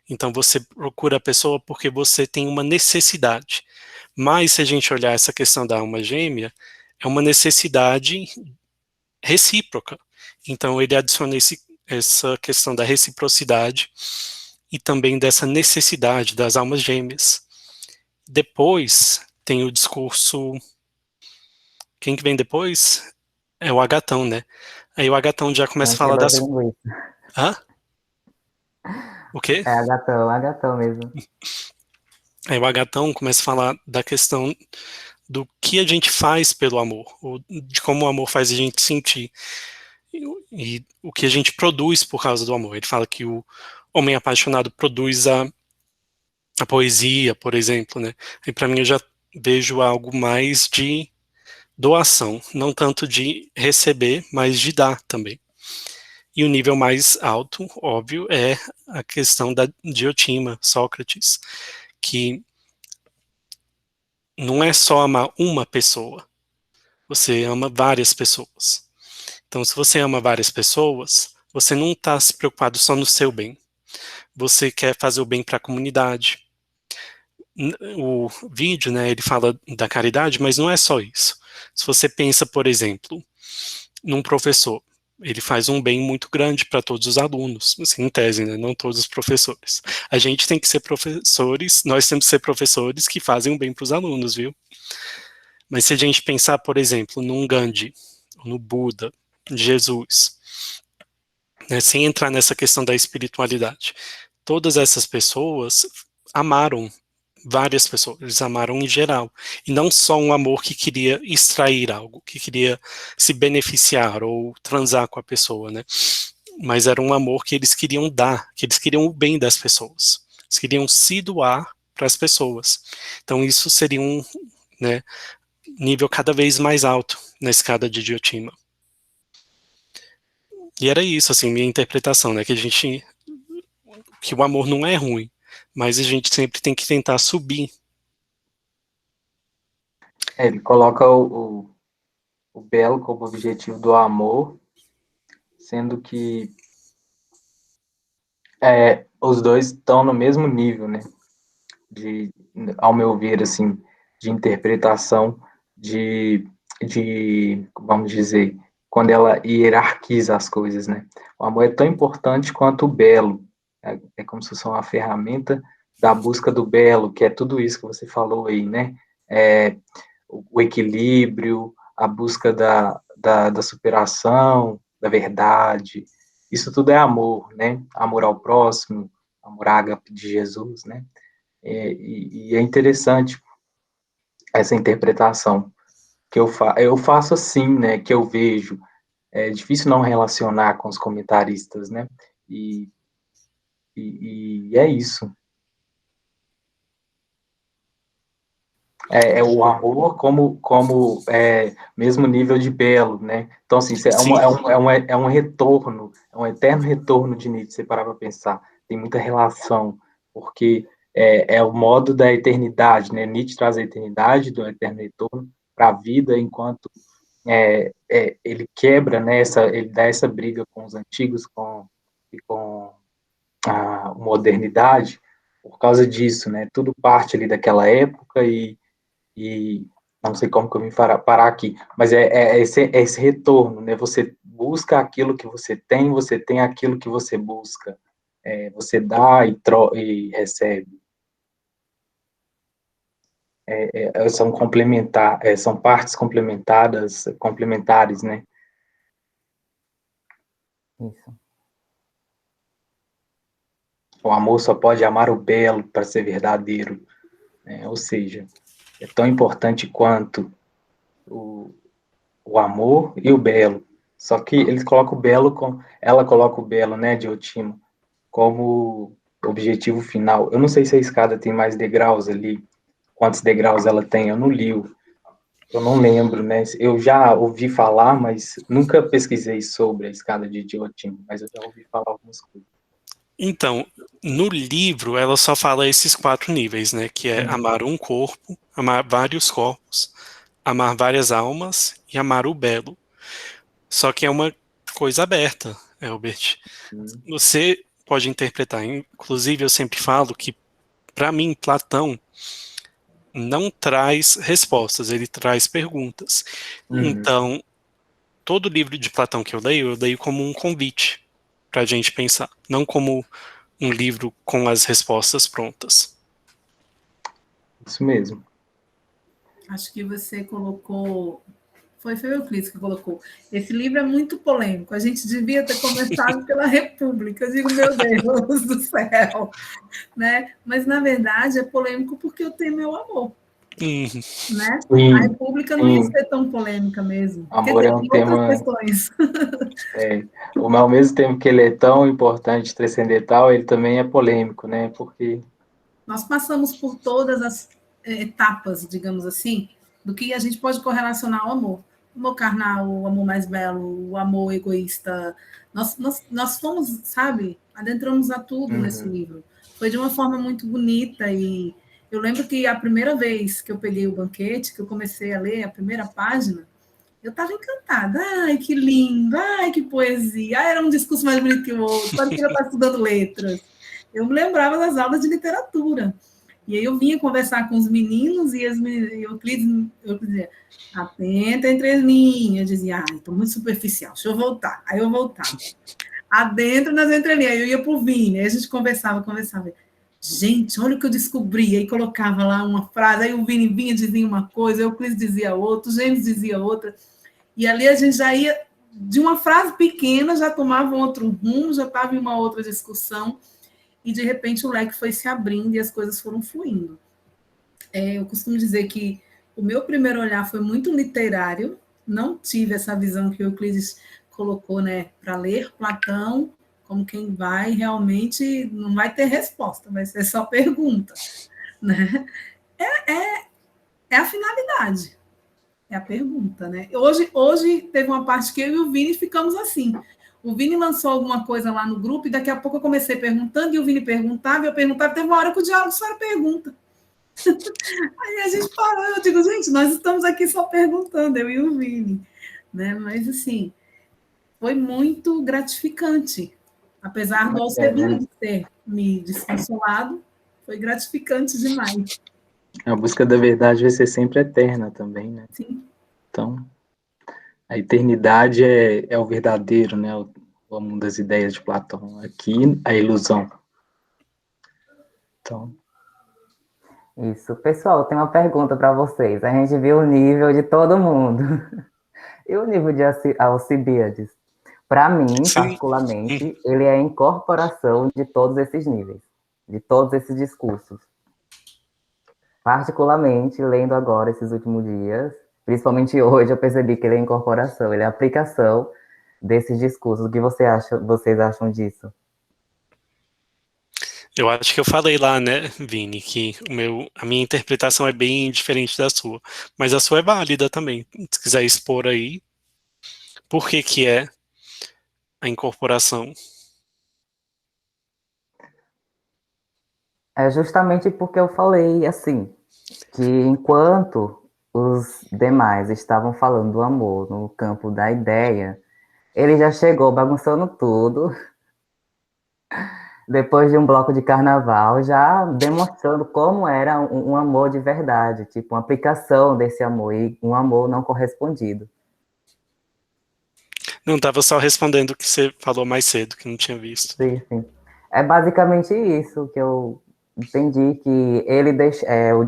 Então você procura a pessoa porque você tem uma necessidade. Mas se a gente olhar essa questão da alma gêmea, é uma necessidade recíproca. Então ele adiciona essa questão da reciprocidade e também dessa necessidade das almas gêmeas. Depois tem o discurso... Quem que vem depois? É o Agatão, né? Aí o Agatão já começa a falar das... Hã? O quê? É Agatão mesmo. Aí o Agatão começa a falar da questão do que a gente faz pelo amor, ou de como o amor faz a gente sentir, e o que a gente produz por causa do amor. Ele fala que o homem apaixonado produz a poesia, por exemplo, né? E para mim eu já vejo algo mais de doação, não tanto de receber, mas de dar também. E o nível mais alto, óbvio, é a questão da Diotima, Sócrates, que não é só amar uma pessoa, você ama várias pessoas. Então, se você ama várias pessoas, você não está se preocupado só no seu bem. Você quer fazer o bem para a comunidade. O vídeo, né, ele fala da caridade, mas não é só isso. Se você pensa, por exemplo, num professor, ele faz um bem muito grande para todos os alunos, assim, em tese, né, não todos os professores. A gente tem que ser professores, nós temos que ser professores que fazem um bem para os alunos, viu? Mas se a gente pensar, por exemplo, num Gandhi, no Buda, Jesus, né, sem entrar nessa questão da espiritualidade, todas essas pessoas amaram várias pessoas, eles amaram em geral, e não só um amor que queria extrair algo, que queria se beneficiar ou transar com a pessoa, né, mas era um amor que eles queriam dar, que eles queriam o bem das pessoas, eles queriam se doar para as pessoas. Então isso seria um, né, nível cada vez mais alto na escada de Diotima. E era isso, assim, minha interpretação, né, que o amor não é ruim, mas a gente sempre tem que tentar subir. Ele coloca o belo como objetivo do amor, sendo que os dois estão no mesmo nível, né? Ao meu ver, assim, de interpretação vamos dizer, quando ela hierarquiza as coisas, né? O amor é tão importante quanto o belo. É como se fosse uma ferramenta da busca do belo, que é tudo isso que você falou aí, né? O equilíbrio, a busca da superação, da verdade. Isso tudo é amor, né? Amor ao próximo, amor ágape de Jesus, né? E é interessante essa interpretação que eu faço assim, né? Que eu vejo. É difícil não relacionar com os comentaristas, né? E é isso. o amor como mesmo nível de belo, né? Então, assim, Sim. é um retorno, é um eterno retorno de Nietzsche, você parar para pensar. Tem muita relação, porque é o modo da eternidade, né? Nietzsche traz a eternidade do eterno retorno para a vida, enquanto ele quebra, né? Ele dá essa briga com os antigos e com a modernidade por causa disso, né? Tudo parte ali daquela época e não sei como que eu vim parar aqui, mas esse retorno, né? Você busca aquilo que você tem aquilo que você busca, você dá e recebe. São partes complementares, né? Isso. O amor só pode amar o belo para ser verdadeiro, né? Ou seja, é tão importante quanto o amor e o belo. Só que eles colocam o belo ela coloca o belo, né, Diotima, como objetivo final. Eu não sei se a escada tem mais degraus ali, quantos degraus ela tem, eu não li, eu não lembro, né? Eu já ouvi falar, mas nunca pesquisei sobre a escada de Diotima, mas eu já ouvi falar algumas coisas. Então, no livro, ela só fala esses 4 níveis, né? Que é amar um corpo, amar vários corpos, amar várias almas e amar o belo. Só que é uma coisa aberta, Elbert. Você pode interpretar. Inclusive, eu sempre falo que, para mim, Platão não traz respostas, ele traz perguntas. Então, todo livro de Platão que eu leio como um convite para a gente pensar, não como um livro com as respostas prontas. Isso mesmo. Acho que você colocou... Foi o Euclides que colocou. Esse livro é muito polêmico. A gente devia ter começado pela República. Eu digo, meu Deus do céu. Né? Mas, na verdade, é polêmico porque o tema é o amor. Né? Sim, a República não ia ser tão polêmica mesmo. Amor é um tema... questões. Ao mesmo tempo que ele é tão importante, transcendental, ele também é polêmico, né? Porque... Nós passamos por todas as etapas, digamos assim, do que a gente pode correlacionar ao amor. O amor carnal, o amor mais belo, o amor egoísta. Nós fomos, sabe, adentramos a tudo nesse livro. Foi de uma forma muito bonita e eu lembro que a primeira vez que eu peguei o banquete, que eu comecei a ler a primeira página, eu estava encantada. Ai, que lindo! Ai, que poesia! Ai, era um discurso mais bonito que o outro. Parecia que eu estava estudando letras. Eu me lembrava das aulas de literatura. E aí eu vinha conversar com os meninos e eu dizia, atenta entre as linhas. Eu dizia, estou muito superficial, deixa eu voltar. Aí eu voltava. Adentro nas entrelinhas. Aí eu ia para o Vini, aí a gente conversava. Gente, olha o que eu descobri. Aí colocava lá uma frase, aí o Vini vinha dizia uma coisa, aí o Euclides dizia outra, o James dizia outra. E ali a gente já ia, de uma frase pequena, já tomava um outro rumo, já estava em uma outra discussão, e de repente o leque foi se abrindo e as coisas foram fluindo. Eu costumo dizer que o meu primeiro olhar foi muito literário, não tive essa visão que o Euclides colocou, né, para ler Platão, como quem vai realmente, não vai ter resposta, vai ser só pergunta. Né? É a finalidade, é a pergunta. Né? Hoje teve uma parte que eu e o Vini ficamos assim. O Vini lançou alguma coisa lá no grupo e daqui a pouco eu comecei perguntando e o Vini perguntava, e eu perguntava, teve uma hora que o diálogo só era pergunta. Aí a gente parou, eu digo, gente, nós estamos aqui só perguntando, eu e o Vini. Né? Mas, assim, foi muito gratificante. Apesar do Alcebiades ter me desconsolado, foi gratificante demais. A busca da verdade vai ser sempre eterna também, né? Sim. Então, a eternidade é o verdadeiro, né? O mundo das ideias de Platão. Aqui, a ilusão. Então... Isso. Pessoal, tem uma pergunta para vocês. A gente viu o nível de todo mundo. E o nível de Alcibiades? Para mim, particularmente, ele é a incorporação de todos esses níveis, de todos esses discursos. Particularmente, lendo agora esses últimos dias, principalmente hoje, eu percebi que ele é a incorporação, ele é a aplicação desses discursos. O que vocês acham disso? Eu acho que eu falei lá, né, Vini, que a minha interpretação é bem diferente da sua. Mas a sua é válida também. Se quiser expor aí, por que que é a incorporação? É justamente porque eu falei assim, que enquanto os demais estavam falando do amor no campo da ideia, ele já chegou bagunçando tudo, depois de um bloco de carnaval, já demonstrando como era um amor de verdade, tipo, uma aplicação desse amor e um amor não correspondido. Não, estava só respondendo o que você falou mais cedo, que não tinha visto. Sim, sim. É basicamente isso que eu entendi, que ele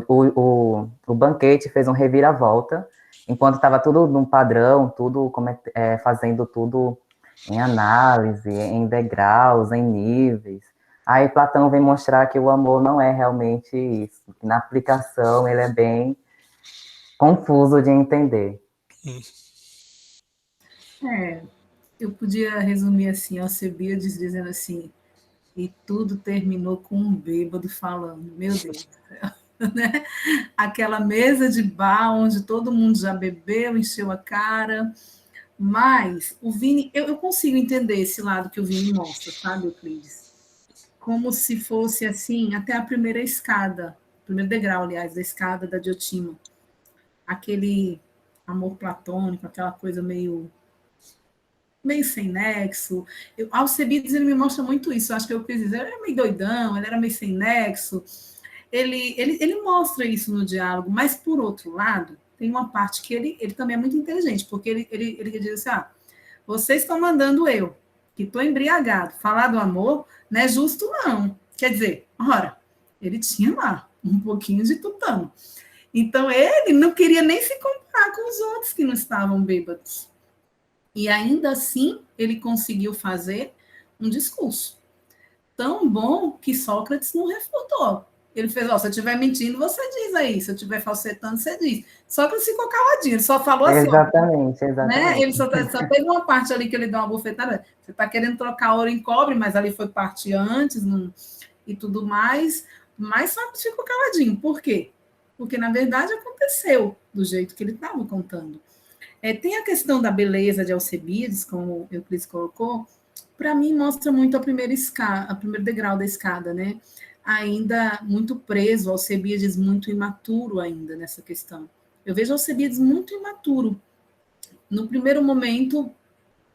o banquete fez um reviravolta, enquanto estava tudo num padrão, tudo fazendo tudo em análise, em degraus, em níveis. Aí Platão vem mostrar que o amor não é realmente isso. Na aplicação ele é bem confuso de entender. Eu podia resumir assim, Alcebiades dizendo assim, e tudo terminou com um bêbado falando, meu Deus do céu, né? Aquela mesa de bar onde todo mundo já bebeu, encheu a cara, mas o Vini, eu consigo entender esse lado que o Vini mostra, sabe, Euclides? Como se fosse assim, até a primeira escada, o primeiro degrau, aliás, da escada da Diotima. Aquele amor platônico, aquela coisa meio sem nexo. Alcebiades, ele me mostra muito isso. Eu acho que eu quis dizer, ele era meio doidão, ele era meio sem nexo. Ele mostra isso no diálogo, mas, por outro lado, tem uma parte que ele também é muito inteligente, porque ele diz assim, vocês estão mandando eu, que estou embriagado, falar do amor, não é justo não. Quer dizer, ora, ele tinha lá um pouquinho de tutano. Então, ele não queria nem se comparar com os outros que não estavam bêbados. E ainda assim, ele conseguiu fazer um discurso tão bom que Sócrates não refutou. Ele fez, se eu estiver mentindo, você diz aí. Se eu estiver falsetando, você diz. Sócrates ficou caladinho, ele só falou assim, Exatamente, né? exatamente. Ele só teve uma parte ali que ele deu uma bofetada. Você está querendo trocar ouro em cobre, mas ali foi parte antes e tudo mais. Mas Sócrates ficou caladinho. Por quê? Porque, na verdade, aconteceu do jeito que ele estava contando. Tem a questão da beleza de Alcebiades, como o Euclides colocou, para mim mostra muito a primeiro degrau da escada, né? Ainda muito preso, Alcebiades muito imaturo ainda nessa questão. Eu vejo Alcebiades muito imaturo. No primeiro momento,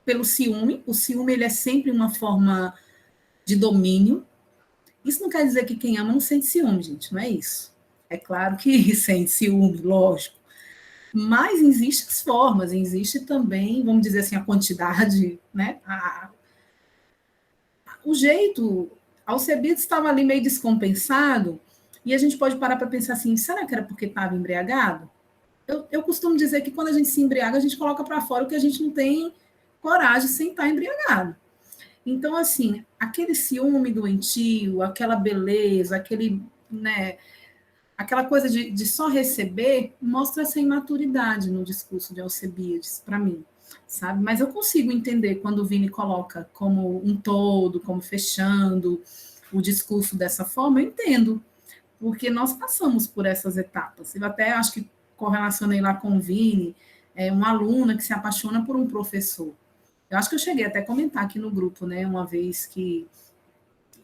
pelo ciúme, o ciúme ele é sempre uma forma de domínio. Isso não quer dizer que quem ama não sente ciúme, gente, não é isso. É claro que sente ciúme, lógico. Mas existem as formas, existe também, vamos dizer assim, a quantidade, né? O jeito, Alcebiades estava ali meio descompensado, e a gente pode parar para pensar assim, será que era porque estava embriagado? Eu costumo dizer que quando a gente se embriaga, a gente coloca para fora o que a gente não tem coragem sem estar embriagado. Então, assim, aquele ciúme doentio, aquela beleza, né, aquela coisa de só receber, mostra essa imaturidade no discurso de Alcebiades, para mim, sabe? Mas eu consigo entender quando o Vini coloca como um todo, como fechando o discurso dessa forma, eu entendo, porque nós passamos por essas etapas. Eu até acho que correlacionei lá com o Vini, uma aluna que se apaixona por um professor. Eu acho que eu cheguei até a comentar aqui no grupo, né, uma vez que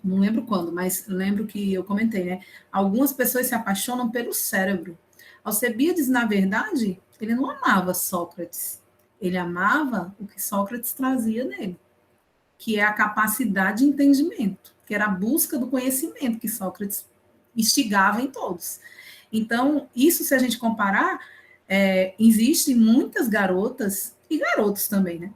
não lembro quando, mas lembro que eu comentei, né? Algumas pessoas se apaixonam pelo cérebro. Alcebiades, na verdade, ele não amava Sócrates. Ele amava o que Sócrates trazia nele, que é a capacidade de entendimento, que era a busca do conhecimento que Sócrates instigava em todos. Então, isso, se a gente comparar, existem muitas garotas e garotos também, né?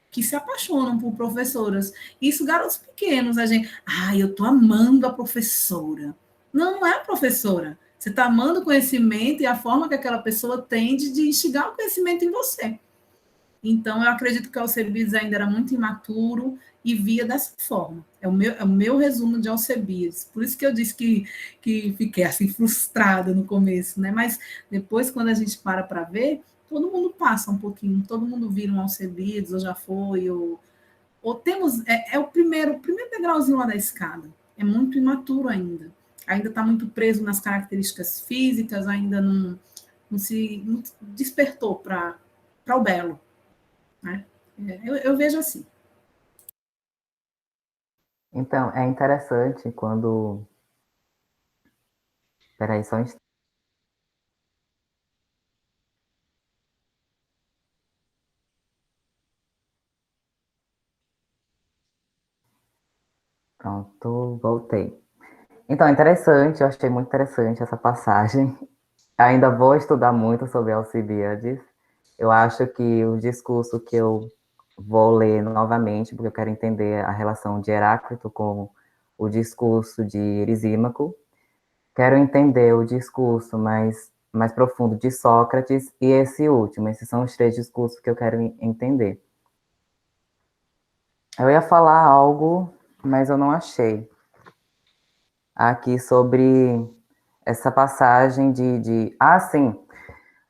Que se apaixonam por professoras. Isso, garotos pequenos, a gente, eu tô amando a professora. Não, não é a professora. Você está amando o conhecimento e a forma que aquela pessoa tem de instigar o conhecimento em você. Então, eu acredito que Alcebiades ainda era muito imaturo e via dessa forma. É o meu resumo de Alcebiades. Por isso que eu disse que fiquei assim frustrada no começo, né? Mas depois, quando a gente para ver, todo mundo passa um pouquinho, todo mundo vira um Alcebiades, ou já foi, ou temos. O primeiro degrauzinho lá da escada. é muito imaturo ainda. Ainda está muito preso nas características físicas, ainda não se despertou para o belo. Né? Eu vejo assim. Então, é interessante quando... Peraí, só um instante. Pronto, voltei. Então, é interessante, eu achei muito interessante essa passagem. Ainda vou estudar muito sobre Alcibiades. Eu acho que o discurso que eu vou ler novamente, porque eu quero entender a relação de Heráclito com o discurso de Erisímaco. Quero entender o discurso mais profundo de Sócrates e esse último. Esses são os 3 discursos que eu quero entender. Eu ia falar algo, mas eu não achei. Aqui sobre essa passagem Ah, sim!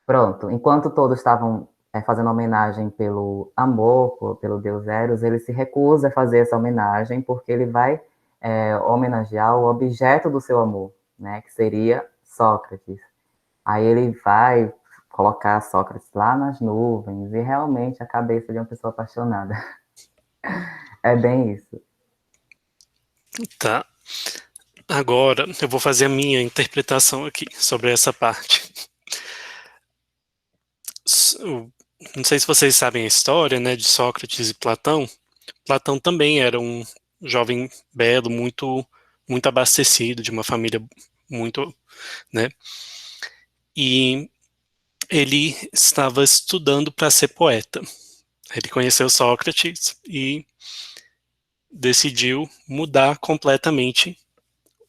Pronto. Enquanto todos estavam fazendo homenagem pelo amor, pelo deus Eros, ele se recusa a fazer essa homenagem porque ele vai homenagear o objeto do seu amor, né, que seria Sócrates. Aí ele vai colocar Sócrates lá nas nuvens e realmente a cabeça de uma pessoa apaixonada. É bem isso. Tá. Agora eu vou fazer a minha interpretação aqui sobre essa parte. Não sei se vocês sabem a história, né, de Sócrates e Platão. Platão também era um jovem belo, muito abastecido, de uma família muito, né? E ele estava estudando para ser poeta. Ele conheceu Sócrates e decidiu mudar completamente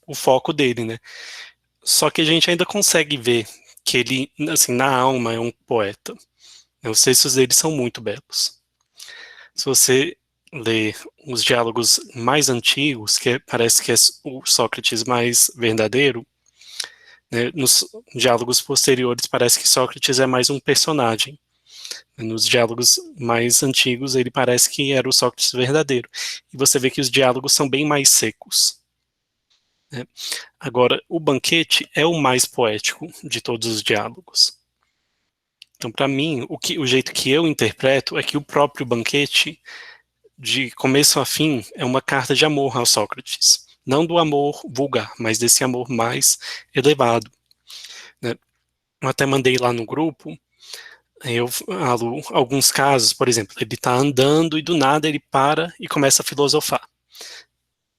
o foco dele, né? Só que a gente ainda consegue ver que ele, assim, na alma é um poeta. Os textos dele são muito belos. Se você ler os diálogos mais antigos, que parece que é o Sócrates mais verdadeiro, né, nos diálogos posteriores parece que Sócrates é mais um personagem. Nos diálogos mais antigos ele parece que era o Sócrates verdadeiro. E você vê que os diálogos são bem mais secos. Né? Agora, o banquete é o mais poético de todos os diálogos. Então, para mim, o jeito que eu interpreto é que o próprio banquete, de começo a fim, é uma carta de amor ao Sócrates. Não do amor vulgar, mas desse amor mais elevado. Né? Eu até mandei lá no grupo, eu falo alguns casos, por exemplo, ele está andando e do nada ele para e começa a filosofar.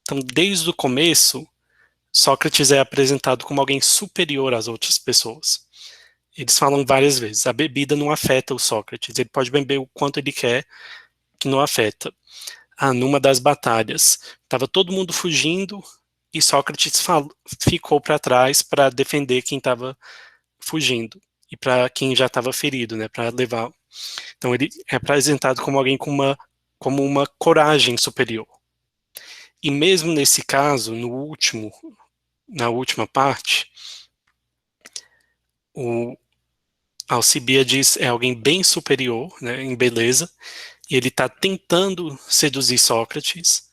Então, desde o começo, Sócrates é apresentado como alguém superior às outras pessoas. Eles falam várias vezes, a bebida não afeta o Sócrates, ele pode beber o quanto ele quer, que não afeta. Numa das batalhas, estava todo mundo fugindo e Sócrates ficou para trás para defender quem estava fugindo e para quem já estava ferido, né, para levar. Então ele é apresentado como alguém como uma coragem superior. E mesmo nesse caso, na última parte, o Alcibiades é alguém bem superior, né, em beleza, e ele está tentando seduzir Sócrates,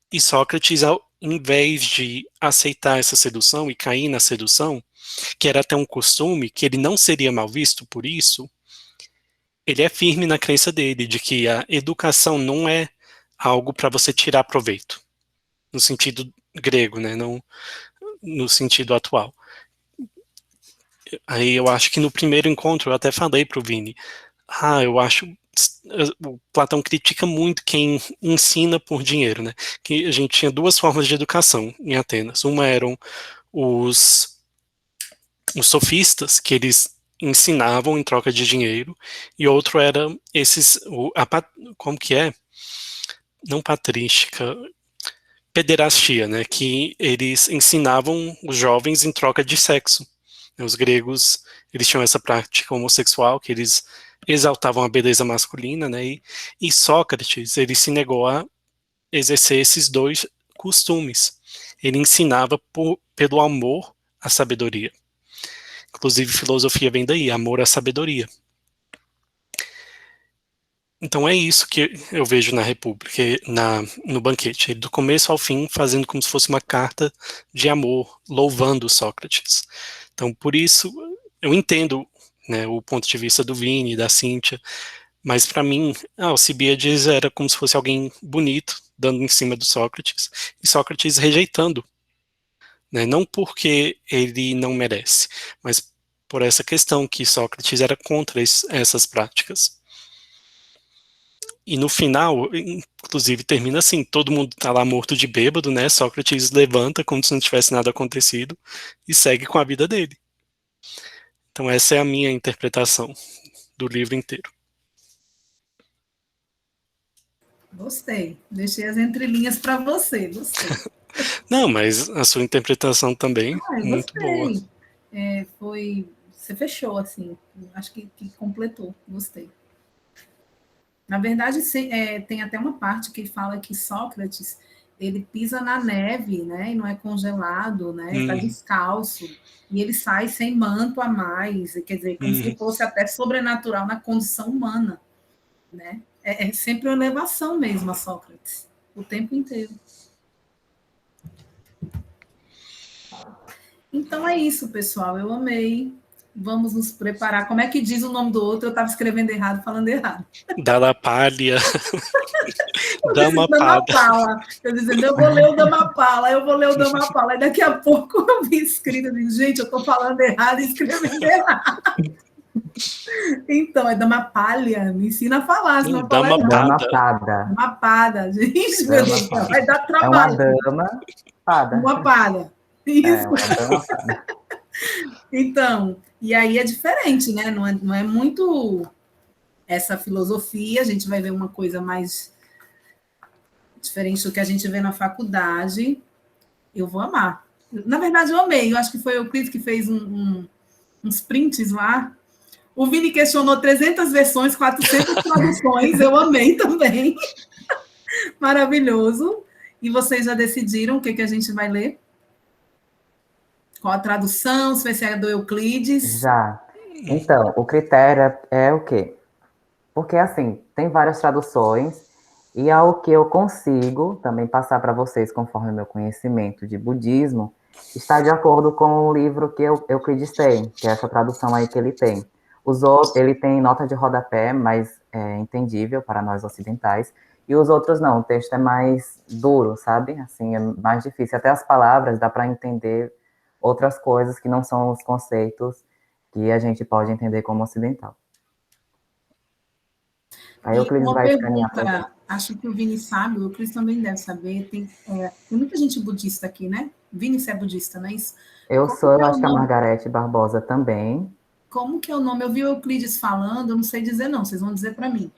e Sócrates, ao invés de aceitar essa sedução e cair na sedução, que era até um costume, que ele não seria mal visto por isso, ele é firme na crença dele, de que a educação não é algo para você tirar proveito, no sentido grego, né, não no sentido atual. Aí eu acho que no primeiro encontro eu até falei pro Vini, eu acho o Platão critica muito quem ensina por dinheiro, né? Que a gente tinha 2 formas de educação em Atenas. Uma eram os sofistas, que eles ensinavam em troca de dinheiro, e outro era como que é? Não patrística, pederastia, né? Que eles ensinavam os jovens em troca de sexo. Os gregos, eles tinham essa prática homossexual, que eles exaltavam a beleza masculina, né? E Sócrates, ele se negou a exercer esses 2 costumes. Ele ensinava pelo amor à sabedoria. Inclusive, filosofia vem daí, amor à sabedoria. Então é isso que eu vejo na República, no banquete, ele do começo ao fim fazendo como se fosse uma carta de amor, louvando Sócrates. Então por isso eu entendo, né, o ponto de vista do Vini, da Cíntia, mas para mim, Alcibiades era como se fosse alguém bonito, dando em cima do Sócrates, e Sócrates rejeitando, né, não porque ele não merece, mas por essa questão que Sócrates era contra essas práticas. E no final, inclusive, termina assim, todo mundo tá lá morto de bêbado, né, Sócrates levanta como se não tivesse nada acontecido e segue com a vida dele. Então essa é a minha interpretação do livro inteiro. Gostei. Deixei as entrelinhas para você. Gostei. Não, mas a sua interpretação também, muito boa. Gostei. Você fechou, assim. Acho que completou. Gostei. Na verdade, tem até uma parte que fala que Sócrates ele pisa na neve, né? E não é congelado, né? Está descalço. E ele sai sem manto a mais. Quer dizer, como se fosse até sobrenatural na condição humana, né? É sempre uma elevação mesmo a Sócrates, o tempo inteiro. Então é isso, pessoal. Eu amei. Vamos nos preparar. Como é que diz o nome do outro? Eu estava escrevendo errado, falando errado. Dalapalha. Damapada. Damapala. Eu dizendo, eu vou ler o Damapala, eu vou ler o Damapala. E daqui a pouco eu vi escrito, eu digo, gente, eu estou falando errado e escrevendo errado. Então, é Damapalha. Me ensina a falar, senão eu falo errado. Damapada. Damapada. Gente, meu Deus, vai dar trabalho. É uma dama pada. Uma palha. Isso. É uma dama pada. Então, e aí é diferente, né? Não é muito essa filosofia, a gente vai ver uma coisa mais diferente do que a gente vê na faculdade. Eu vou amar. Na verdade, eu amei. Eu acho que foi o Euclides que fez uns prints lá. O Vini questionou 300 versões, 400 traduções. Eu amei também. Maravilhoso. E vocês já decidiram o que a gente vai ler? Qual a tradução? Se vai ser a do Euclides? Já. Então, o critério é o quê? Porque, assim, tem várias traduções e ao que eu consigo também passar para vocês, conforme o meu conhecimento de budismo, está de acordo com o livro que Euclides tem, que é essa tradução aí que ele tem. Ele tem nota de rodapé, mais entendível para nós ocidentais, e os outros não, o texto é mais duro, sabe? Assim, é mais difícil. Até as palavras dá para entender outras coisas que não são os conceitos que a gente pode entender como ocidental. Aí o Euclides vai escanear pra gente. Acho que o Vini sabe, o Euclides também deve saber, tem muita gente budista aqui, né? Vini, você é budista, não é isso? Eu acho que a Margarete Barbosa também. Como que é o nome? Eu vi o Euclides falando, eu não sei dizer não, vocês vão dizer para mim.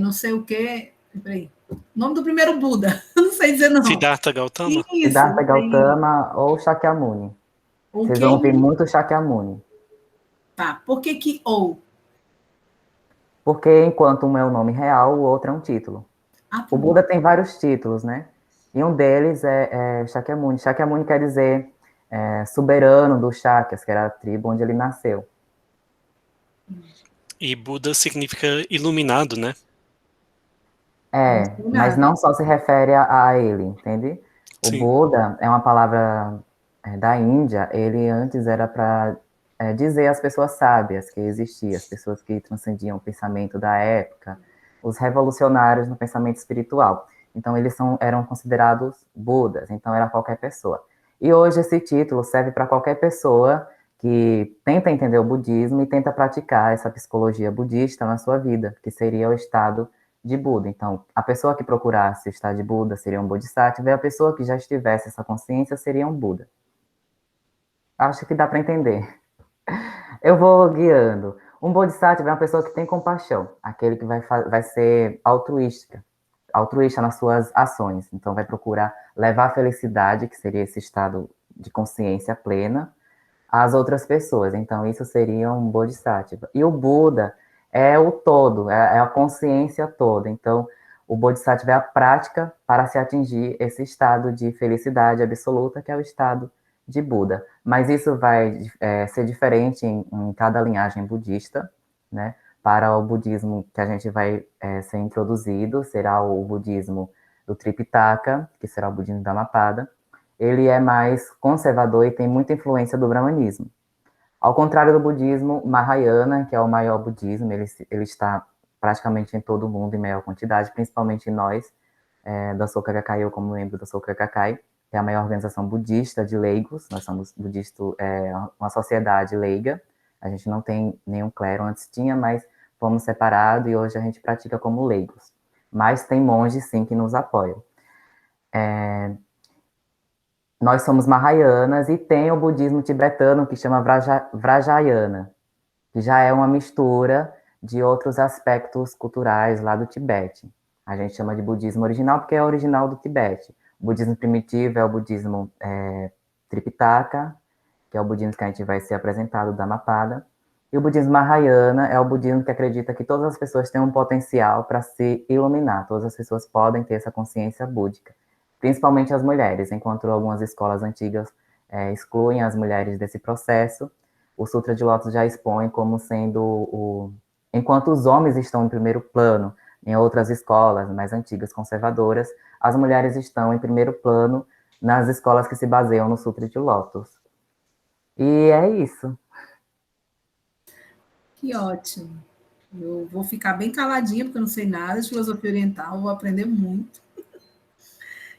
Não sei o quê, peraí. O nome do primeiro Buda, eu não sei dizer não. Siddhartha Gautama? Isso, Siddhartha Gautama ou Shakyamuni. Vocês vão ouvir muito Shakyamuni. Tá, por que ou? Porque enquanto um é o nome real, o outro é um título. O Buda tem vários títulos, né? E um deles é Shakyamuni. Shakyamuni quer dizer soberano dos Shakyas, que era a tribo onde ele nasceu. E Buda significa iluminado, né? Mas não só se refere a ele, entende? Sim. O Buda é uma palavra da Índia, ele antes era para dizer às pessoas sábias que existiam, as pessoas que transcendiam o pensamento da época, os revolucionários no pensamento espiritual. Então, eles eram considerados Budas, então era qualquer pessoa. E hoje esse título serve para qualquer pessoa que tenta entender o budismo e tenta praticar essa psicologia budista na sua vida, que seria o estado de Buda. Então, a pessoa que procurasse o estado de Buda seria um Bodhisattva, e a pessoa que já estivesse essa consciência seria um Buda. Acho que dá para entender. Eu vou guiando. Um Bodhisattva é uma pessoa que tem compaixão, aquele que vai ser altruísta nas suas ações. Então, vai procurar levar a felicidade, que seria esse estado de consciência plena, às outras pessoas. Então, isso seria um Bodhisattva. E o Buda é o todo, é a consciência toda. Então, o Bodhisattva é a prática para se atingir esse estado de felicidade absoluta, que é o estado de Buda. Mas isso vai ser diferente em cada linhagem budista, né? Para o budismo que a gente vai ser introduzido, será o budismo do Tripitaka, que será o budismo da Dhammapada. Ele é mais conservador e tem muita influência do brahmanismo. Ao contrário do budismo Mahayana, que é o maior budismo, ele está praticamente em todo o mundo em maior quantidade, principalmente nós, da Soka Gakkai, eu como membro da Soka Gakkai, que é a maior organização budista de leigos. Nós somos budistas, uma sociedade leiga. A gente não tem nenhum clero, antes tinha, mas fomos separados e hoje a gente pratica como leigos. Mas tem monges, sim, que nos apoiam. Nós somos Mahayanas e tem o budismo tibetano que chama Vajrayana, que já é uma mistura de outros aspectos culturais lá do Tibete. A gente chama de budismo original porque é original do Tibete. O budismo primitivo é o budismo Tripitaka, que é o budismo que a gente vai ser apresentado, Dhammapada. E o budismo Mahayana é o budismo que acredita que todas as pessoas têm um potencial para se iluminar, todas as pessoas podem ter essa consciência búdica, principalmente as mulheres, enquanto algumas escolas antigas excluem as mulheres desse processo. O Sutra de Lótus já expõe como sendo enquanto os homens estão em primeiro plano em outras escolas mais antigas, conservadoras, as mulheres estão em primeiro plano nas escolas que se baseiam no Sutra de Lótus. E é isso. Que ótimo. Eu vou ficar bem caladinha, porque eu não sei nada de filosofia oriental, vou aprender muito.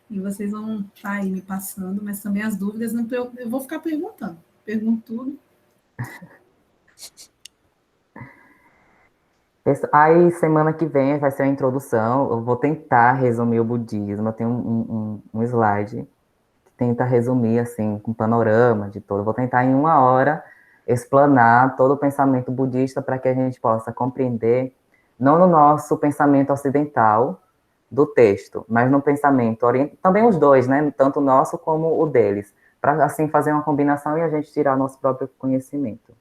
E vocês vão estar aí me passando, mas também as dúvidas, eu vou ficar perguntando. Pergunto tudo. Aí, semana que vem vai ser a introdução. Eu vou tentar resumir o budismo. Eu tenho um slide que tenta resumir, assim, com panorama de todo. Eu vou tentar, em 1 hora, explanar todo o pensamento budista para que a gente possa compreender, não no nosso pensamento ocidental do texto, mas no pensamento oriental. Também os dois, né? Tanto o nosso como o deles. Para, assim, fazer uma combinação e a gente tirar nosso próprio conhecimento.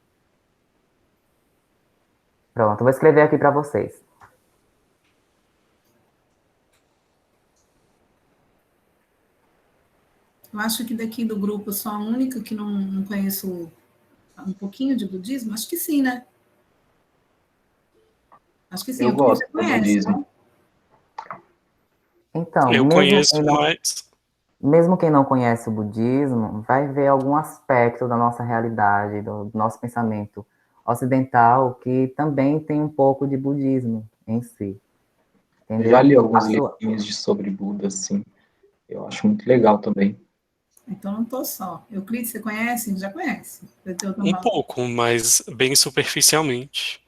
Pronto, vou escrever aqui para vocês. Eu acho que daqui do grupo eu sou a única que não conheço um pouquinho de budismo. Acho que sim, né? Acho que sim. Eu gosto Você do conhece, budismo. né? Então, Eu conheço, mas mesmo quem não conhece o budismo, vai ver algum aspecto da nossa realidade, do nosso pensamento ocidental, que também tem um pouco de budismo em si. Eu Entendeu? já li alguns livrinhos sobre Buda, assim. Eu acho muito legal também. Então não estou só. Euclides, você conhece? Já conhece. um pouco, mas bem superficialmente.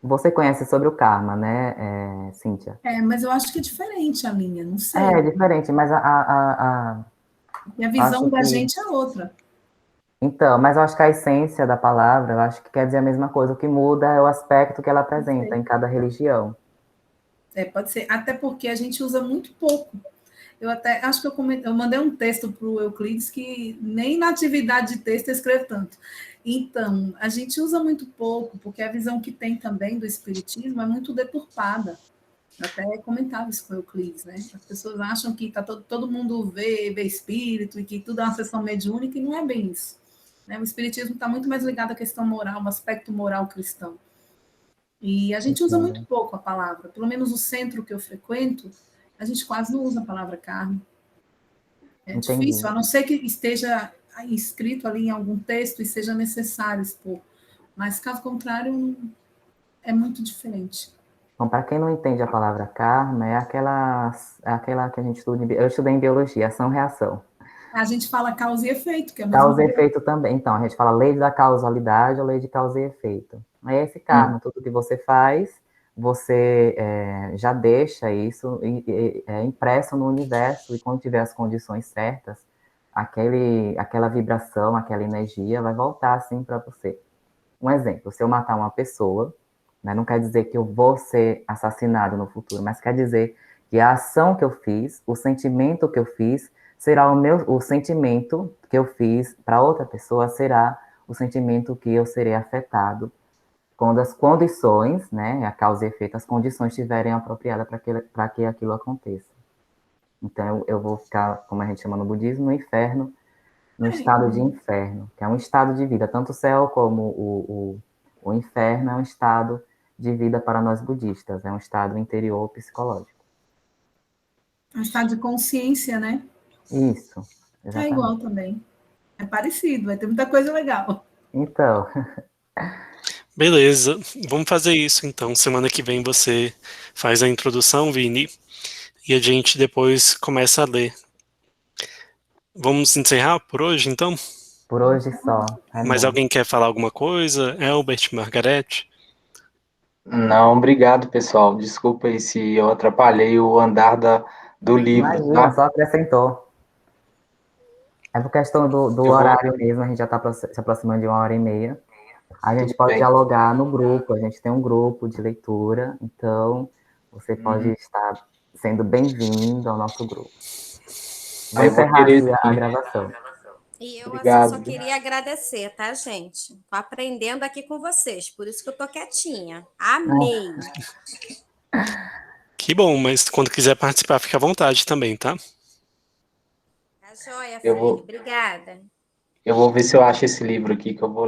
Você conhece sobre o karma, né, Cíntia? Mas eu acho que é diferente a linha, não sei. É diferente, mas E a visão acho da que- gente é outra. Então, mas eu acho que a essência da palavra, eu acho que quer dizer a mesma coisa. O que muda é o aspecto que ela apresenta em cada religião. Pode ser. Até porque a gente usa muito pouco. Eu até acho que eu mandei um texto para o Euclides que nem na atividade de texto eu escrevo tanto. Então, a gente usa muito pouco, porque a visão que tem também do espiritismo é muito deturpada. Eu até comentava isso com o Euclides, né? As pessoas acham que todo mundo vê espírito e que tudo é uma sessão mediúnica, e não é bem isso. Né? O espiritismo está muito mais ligado à questão moral, ao aspecto moral cristão. E a gente usa muito pouco a palavra. Pelo menos o centro que eu frequento, a gente quase não usa a palavra carne. É Entendi. difícil, a não ser que esteja escrito ali em algum texto e seja necessário expor. Mas, caso contrário, é muito diferente. Bom, para quem não entende a palavra karma, é aquela que a gente estuda, eu estudei em biologia, ação-reação. A gente fala causa e efeito, que é a mesma Causa e coisa. efeito também. Então, a gente fala lei da causalidade ou lei de causa e efeito. É esse karma, tudo que você faz, você já deixa isso impresso no universo, e quando tiver as condições certas, aquela vibração, aquela energia vai voltar assim para você. Um exemplo, se eu matar uma pessoa, né, não quer dizer que eu vou ser assassinado no futuro, mas quer dizer que a ação que eu fiz, o sentimento que eu fiz, será o sentimento que eu fiz para outra pessoa, será o sentimento que eu serei afetado quando as condições, né, a causa e efeito, as condições estiverem apropriadas para que aquilo aconteça. Então, eu vou ficar, como a gente chama no budismo, no inferno, no estado de inferno, que é um estado de vida, tanto o céu como O inferno é um estado de vida para nós budistas, é um estado interior psicológico. É um estado de consciência, né? Isso, É exatamente. igual também. É parecido, vai ter muita coisa legal. Então, Beleza, vamos fazer isso então. Semana que vem você faz a introdução, Vini, e a gente depois começa a ler. Vamos encerrar por hoje, então? por hoje só. É Mas bom. alguém quer falar alguma coisa? Elbert, Margarete? Não, obrigado, pessoal. Desculpa aí se eu atrapalhei o andar do livro, Imagina, tá? só acrescentou. É por questão do Eu vou. horário mesmo, a gente já está se aproximando de 1h30. A gente Tudo pode bem. dialogar no grupo, a gente tem um grupo de leitura, então você pode estar sendo bem-vindo ao nosso grupo. Vou Aí eu vou encerrar querer aqui a sim. gravação. E eu, assim, Obrigado. só queria agradecer, tá, gente? Tô aprendendo aqui com vocês, por isso que eu tô quietinha. Amei. Que bom, mas quando quiser participar, fica à vontade também, tá? Tá joia, Eu filho. vou, Obrigada. eu vou ver se eu acho esse livro aqui que eu vou